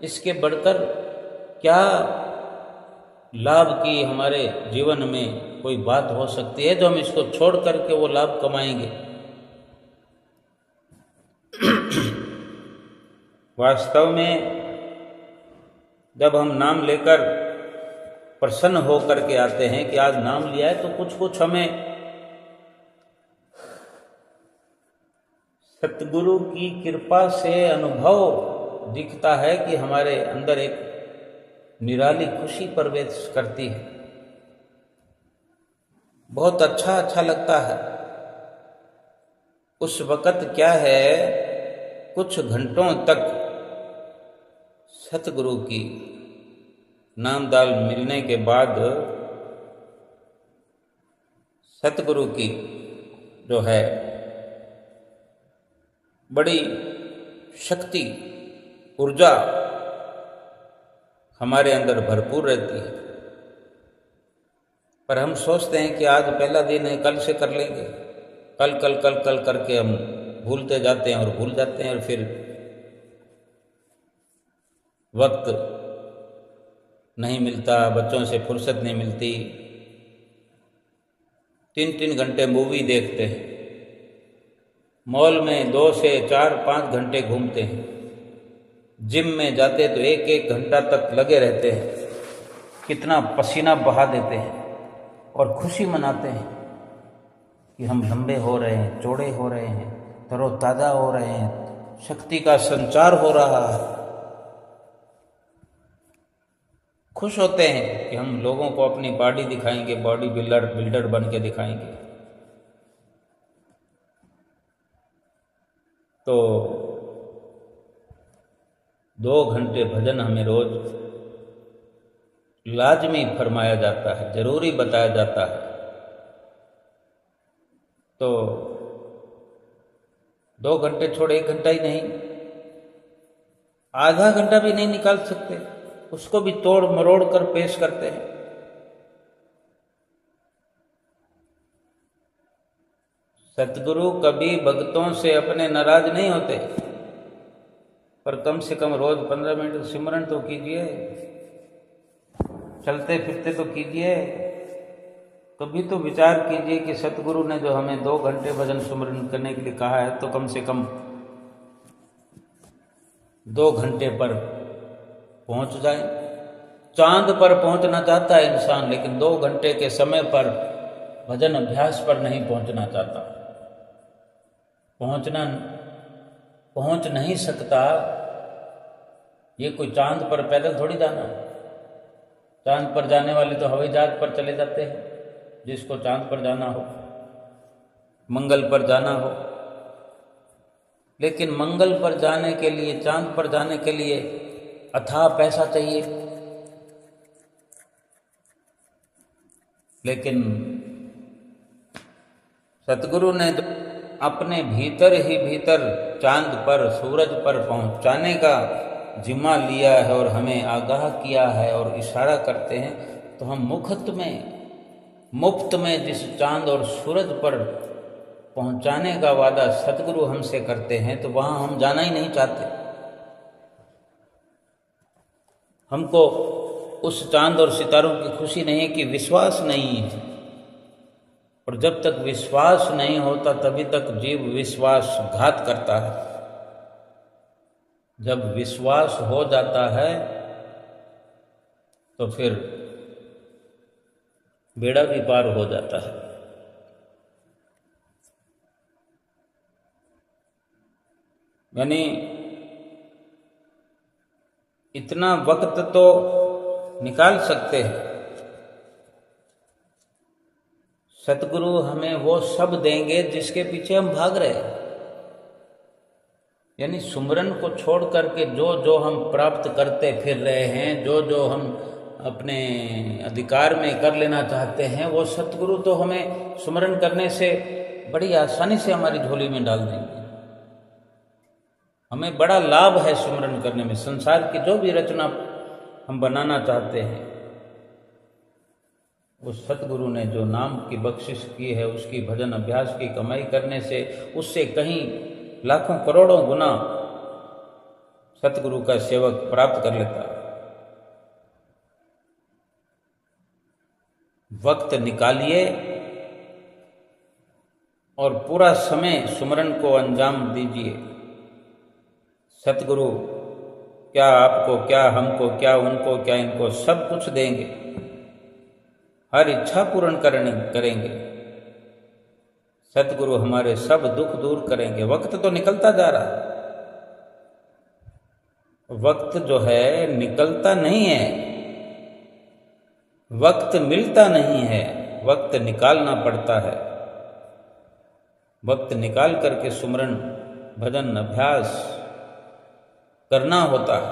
इसके बढ़कर क्या लाभ की हमारे जीवन में कोई बात हो सकती है जो हम इसको छोड़ करके वो लाभ कमाएंगे? वास्तव में जब हम नाम लेकर प्रसन्न होकर के आते हैं कि आज नाम लिया है, तो कुछ कुछ हमें सतगुरु की कृपा से अनुभव दिखता है कि हमारे अंदर एक निराली खुशी प्रवेश करती है। बहुत अच्छा लगता है। उस वक़्त क्या है, कुछ घंटों तक सतगुरु की नामदाल मिलने के बाद सतगुरु की जो है बड़ी शक्ति, ऊर्जा हमारे अंदर भरपूर रहती है। पर हम सोचते हैं कि आज पहला दिन है, कल से कर लेंगे, कल कल कल कल करके हम भूलते जाते हैं और भूल जाते हैं, और फिर वक्त नहीं मिलता, बच्चों से फुर्सत नहीं मिलती। 3-3 घंटे मूवी देखते हैं, मॉल में 2 से 4-5 घंटे घूमते हैं, जिम में जाते तो 1-1 घंटा तक लगे रहते हैं, कितना पसीना बहा देते हैं और खुशी मनाते हैं कि हम लंबे हो रहे हैं, चौड़े हो रहे हैं, तरोताज़ा हो रहे हैं, शक्ति का संचार हो रहा है। खुश होते हैं कि हम लोगों को अपनी बॉडी दिखाएंगे, बॉडी बिल्डर बन के दिखाएंगे। तो 2 घंटे भजन हमें रोज लाजमी फरमाया जाता है, जरूरी बताया जाता है। तो 2 घंटे छोड़ 1 घंटा ही नहीं, आधा घंटा भी नहीं निकाल सकते, उसको भी तोड़ मरोड़ कर पेश करते हैं। सतगुरु कभी भक्तों से अपने नाराज नहीं होते, पर कम से कम रोज 15 मिनट सिमरन तो कीजिए, चलते फिरते तो कीजिए। कभी तो विचार कीजिए कि सतगुरु ने जो हमें 2 घंटे भजन सिमरन करने के लिए कहा है, तो कम से कम 2 घंटे पर पहुंच जाए। चांद पर पहुंचना चाहता है इंसान, लेकिन 2 घंटे के समय पर भजन अभ्यास पर नहीं पहुंचना चाहता, पहुंच नहीं सकता। ये कोई चांद पर पैदल थोड़ी जाना है। चांद पर जाने वाले तो हवाई जहाज पर चले जाते हैं, जिसको चांद पर जाना हो, मंगल पर जाना हो। लेकिन मंगल पर जाने के लिए, चांद पर जाने के लिए अथाह पैसा चाहिए। लेकिन सतगुरु ने अपने भीतर ही भीतर चांद पर, सूरज पर पहुंचाने का जिम्मा लिया है और हमें आगाह किया है और इशारा करते हैं, तो हम मुफ्त में जिस चांद और सूरज पर पहुंचाने का वादा सतगुरु हमसे करते हैं, तो वहां हम जाना ही नहीं चाहते। हमको उस चांद और सितारों की खुशी नहीं है कि विश्वास नहीं है। और जब तक विश्वास नहीं होता तभी तक जीव विश्वासघात करता है। जब विश्वास हो जाता है तो फिर बेड़ा भी पार हो जाता है। यानी इतना वक्त तो निकाल सकते हैं। सतगुरु हमें वो सब देंगे जिसके पीछे हम भाग रहे हैं। यानी सुमरन को छोड़ करके जो हम प्राप्त करते फिर रहे हैं, जो हम अपने अधिकार में कर लेना चाहते हैं, वो सतगुरु तो हमें सुमरन करने से बड़ी आसानी से हमारी झोली में डाल देंगे। हमें बड़ा लाभ है सुमरन करने में। संसार की जो भी रचना हम बनाना चाहते हैं, उस सतगुरु ने जो नाम की बख्शिश की है, उसकी भजन अभ्यास की कमाई करने से उससे कहीं लाखों करोड़ों गुना सतगुरु का सेवक प्राप्त कर लेता है। वक्त निकालिए और पूरा समय सुमरन को अंजाम दीजिए। सतगुरु क्या आपको, क्या हमको, क्या उनको, क्या इनको सब कुछ देंगे, हर इच्छा पूर्ण करेंगे। सतगुरु हमारे सब दुख दूर करेंगे। वक्त तो निकलता जा रहा है, वक्त जो है निकलता नहीं है, वक्त मिलता नहीं है, वक्त निकालना पड़ता है। वक्त निकाल करके सुमरन भजन अभ्यास करना होता है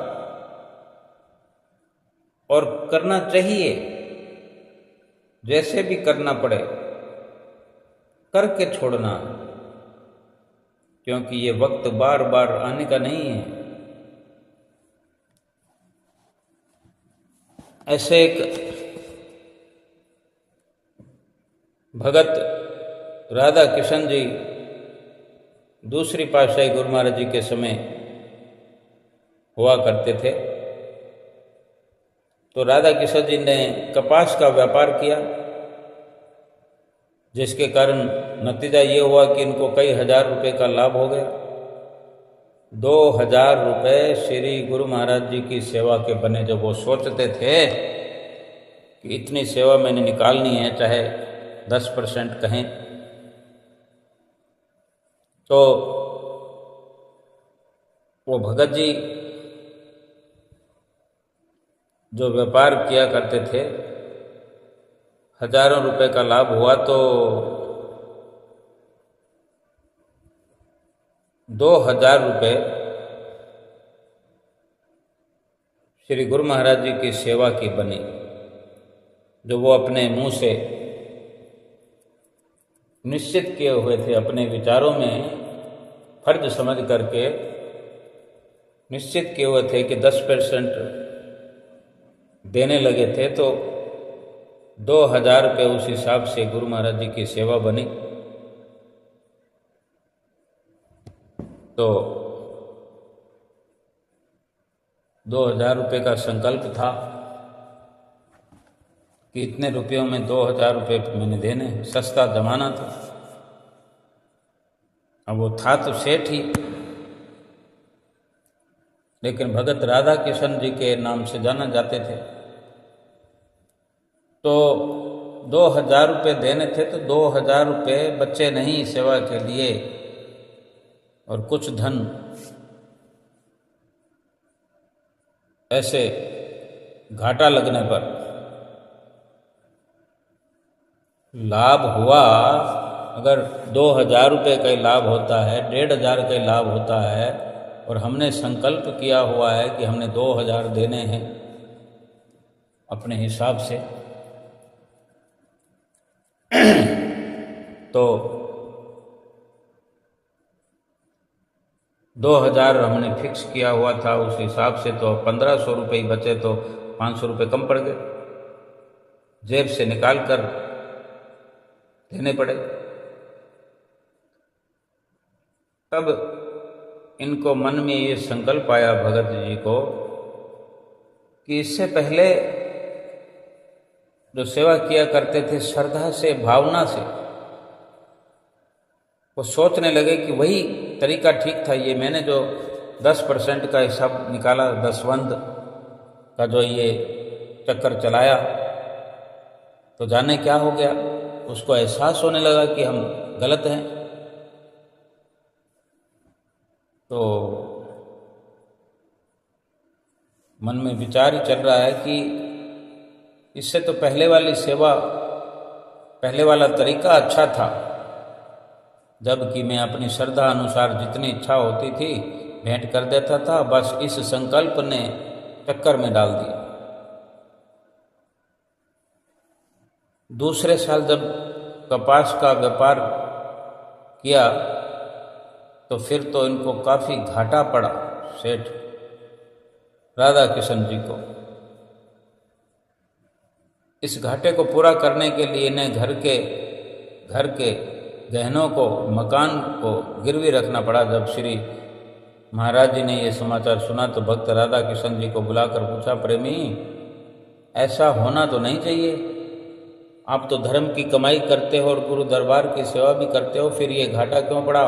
और करना चाहिए। जैसे भी करना पड़े करके छोड़ना, क्योंकि ये वक्त बार बार आने का नहीं है। ऐसे एक भगत राधा किशन जी दूसरी पातशाही गुरु महाराज जी के समय हुआ करते थे। तो राधा किशन जी ने कपास का व्यापार किया, जिसके कारण नतीजा ये हुआ कि इनको कई हजार रुपए का लाभ हो गया। 2000 रुपये श्री गुरु महाराज जी की सेवा के बने। जब वो सोचते थे कि इतनी सेवा मैंने निकालनी है, चाहे 10% कहें, तो वो भगत जी जो व्यापार किया करते थे, हजारों रुपए का लाभ हुआ तो 2000 रुपये श्री गुरु महाराज जी की सेवा की बनी, जो वो अपने मुंह से निश्चित किए हुए थे, अपने विचारों में फर्ज समझ करके निश्चित किए हुए थे कि 10% देने लगे थे। तो 2000 रुपये उस हिसाब से गुरु महाराज जी की सेवा बनी। तो 2000 रुपये का संकल्प था कि इतने रुपयों में 2000 रुपये मैंने देने। सस्ता जमाना था। अब वो था तो सेठ ही, लेकिन भगत राधा किशन जी के नाम से जाना जाते थे। तो 2000 रुपये देने थे, तो 2000 रुपये बच्चे नहीं सेवा के लिए, और कुछ धन ऐसे घाटा लगने पर लाभ हुआ। अगर 2000 रुपये का ही लाभ होता है, 1500 का ही लाभ होता है, और हमने संकल्प किया हुआ है कि हमने 2000 देने हैं अपने हिसाब से, तो 2000 हमने फिक्स किया हुआ था। उस हिसाब से तो 1500 रुपये ही बचे, तो 500 रुपये कम पड़ गए, जेब से निकाल कर देने पड़े। तब इनको मन में ये संकल्प आया भगत जी को कि इससे पहले जो सेवा किया करते थे श्रद्धा से, भावना से, वो सोचने लगे कि वही तरीका ठीक था। ये मैंने जो 10% का हिसाब निकाला, दसवंध का जो ये चक्कर चलाया, तो जाने क्या हो गया। उसको एहसास होने लगा कि हम गलत हैं। तो मन में विचार ही चल रहा है कि इससे तो पहले वाली सेवा, पहले वाला तरीका अच्छा था, जबकि मैं अपनी श्रद्धा अनुसार जितनी इच्छा होती थी भेंट कर देता था। बस इस संकल्प ने चक्कर में डाल दिया। दूसरे साल जब कपास का व्यापार किया तो फिर तो इनको काफ़ी घाटा पड़ा, सेठ राधा किशन जी को। इस घाटे को पूरा करने के लिए इन्हें घर के गहनों को, मकान को गिरवी रखना पड़ा। जब श्री महाराज जी ने ये समाचार सुना तो भक्त राधा किशन जी को बुलाकर पूछा, प्रेमी ऐसा होना तो नहीं चाहिए, आप तो धर्म की कमाई करते हो और गुरु दरबार की सेवा भी करते हो, फिर ये घाटा क्यों पड़ा?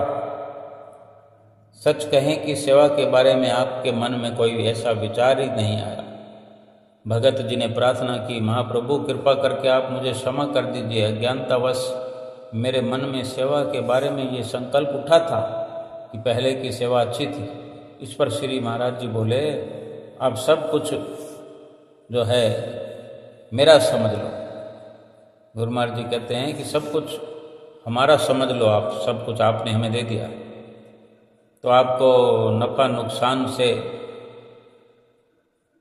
सच कहें कि सेवा के बारे में आपके मन में कोई ऐसा विचार ही नहीं आया। भगत जी ने प्रार्थना की, महाप्रभु कृपा करके आप मुझे क्षमा कर दीजिए, अज्ञानतावश मेरे मन में सेवा के बारे में ये संकल्प उठा था कि पहले की सेवा अच्छी थी। इस पर श्री महाराज जी बोले, आप सब कुछ जो है मेरा समझ लो। गुरु महाराज जी कहते हैं कि सब कुछ हमारा समझ लो, आप सब कुछ आपने हमें दे दिया तो आपको नफ़ा नुकसान से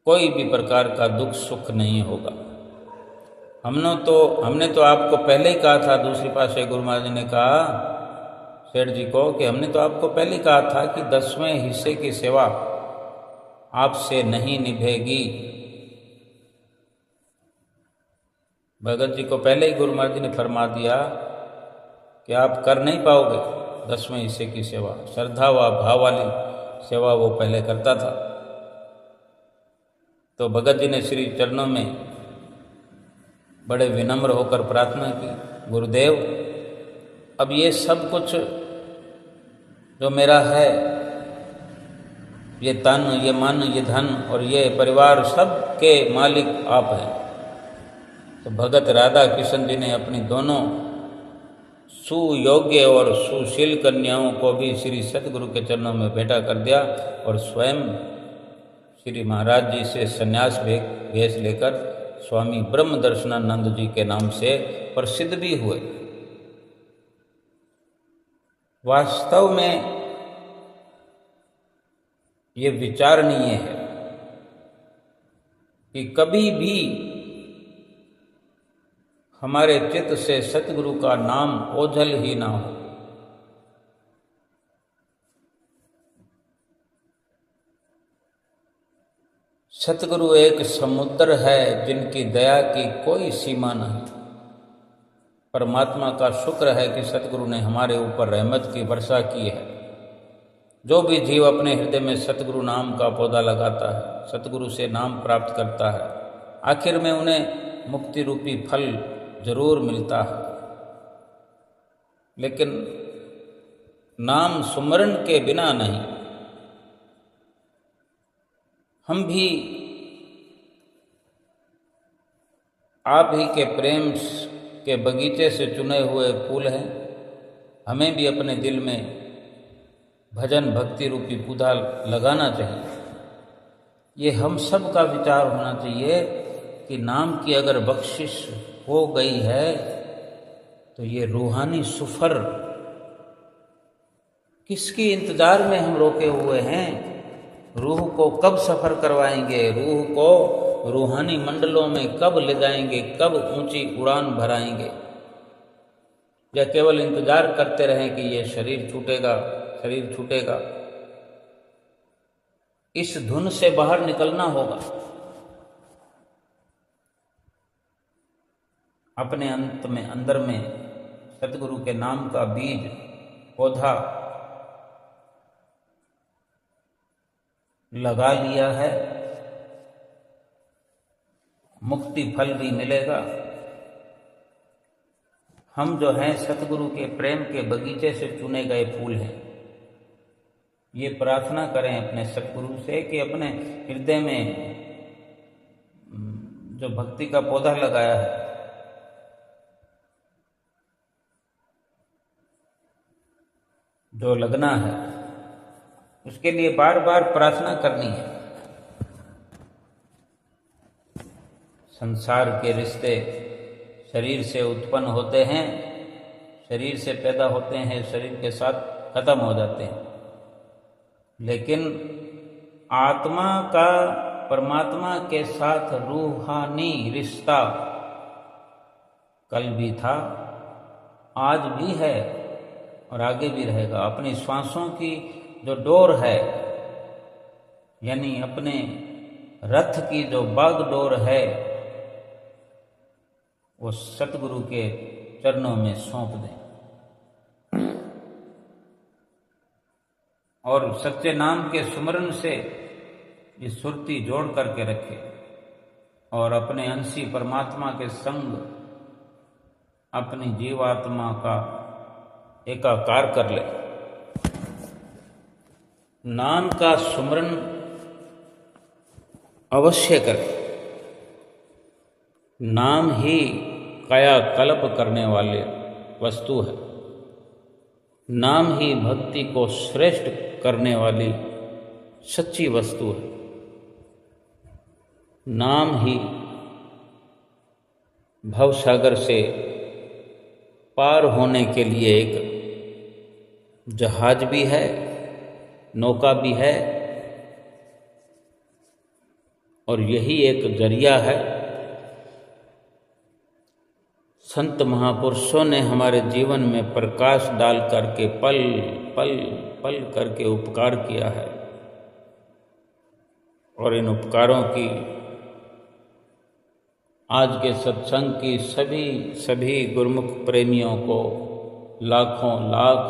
कोई भी प्रकार का दुख सुख नहीं होगा। हमने तो आपको पहले ही कहा था। दूसरी पासे गुरु महाराज जी ने कहा सेठ जी को कि हमने तो आपको पहले ही कहा था कि 10वें हिस्से की सेवा आपसे नहीं निभेगी। भगत जी को पहले ही गुरु महाराज जी ने फरमा दिया कि आप कर नहीं पाओगे 10वें हिस्से की सेवा। श्रद्धा व भाव वाली सेवा वो पहले करता था। तो भगत जी ने श्री चरणों में बड़े विनम्र होकर प्रार्थना की, गुरुदेव अब ये सब कुछ जो मेरा है, ये तन, ये मन, ये धन और ये परिवार, सब के मालिक आप हैं। तो भगत राधा किशन जी ने अपनी दोनों सुयोग्य और सुशील कन्याओं को भी श्री सतगुरु के चरणों में भेंटा कर दिया और स्वयं श्री महाराज जी से संन्यास भेष लेकर स्वामी ब्रह्म दर्शनानंद जी के नाम से प्रसिद्ध भी हुए। वास्तव में ये विचारणीय है कि कभी भी हमारे चित्त से सतगुरु का नाम ओझल ही ना हो। सतगुरु एक समुद्र है जिनकी दया की कोई सीमा नहीं। परमात्मा का शुक्र है कि सतगुरु ने हमारे ऊपर रहमत की वर्षा की है। जो भी जीव अपने हृदय में सतगुरु नाम का पौधा लगाता है, सतगुरु से नाम प्राप्त करता है, आखिर में उन्हें मुक्ति रूपी फल जरूर मिलता है। लेकिन नाम सुमरण के बिना नहीं। हम भी आप ही के प्रेम के बगीचे से चुने हुए फूल हैं। हमें भी अपने दिल में भजन भक्ति रूपी पौधा लगाना चाहिए। ये हम सब का विचार होना चाहिए कि नाम की अगर बख्शिश हो गई है तो ये रूहानी सफर किसकी इंतजार में हम रोके हुए हैं? रूह को कब सफर करवाएंगे? रूह को रूहानी मंडलों में कब ले जाएंगे? कब ऊंची उड़ान भराएंगे? या केवल इंतजार करते रहें कि ये शरीर छूटेगा? इस धुन से बाहर निकलना होगा। अपने अंदर में सतगुरु के नाम का बीज पौधा लगा लिया है, मुक्ति फल भी मिलेगा। हम जो हैं सतगुरु के प्रेम के बगीचे से चुने गए फूल हैं। ये प्रार्थना करें अपने सतगुरु से कि अपने हृदय में जो भक्ति का पौधा लगाया है, जो लगना है, उसके लिए बार बार प्रार्थना करनी है। संसार के रिश्ते शरीर से उत्पन्न होते हैं, शरीर से पैदा होते हैं, शरीर के साथ खत्म हो जाते हैं। लेकिन आत्मा का परमात्मा के साथ रूहानी रिश्ता कल भी था, आज भी है और आगे भी रहेगा। अपनी श्वासों की जो डोर है, यानी अपने रथ की जो बागडोर है, वो सतगुरु के चरणों में सौंप दें और सच्चे नाम के सुमरन से ये सुरती जोड़ करके रखे और अपने अंशी परमात्मा के संग अपनी जीवात्मा का एकाकार कर ले। नाम का सुमरन अवश्य करें। नाम ही कायाकल्प करने वाले वस्तु है। नाम ही भक्ति को श्रेष्ठ करने वाली सच्ची वस्तु है। नाम ही भवसागर से पार होने के लिए एक जहाज भी है, नौका भी है और यही एक जरिया है। संत महापुरुषों ने हमारे जीवन में प्रकाश डाल करके पल पल पल करके उपकार किया है और इन उपकारों की आज के सत्संग की सभी गुरुमुख प्रेमियों को लाखों लाख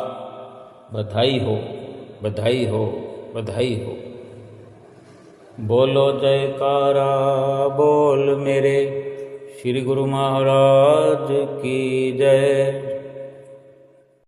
बधाई हो, बधाई हो, बधाई हो। बोलो जयकारा बोल मेरे श्री गुरु महाराज की जय।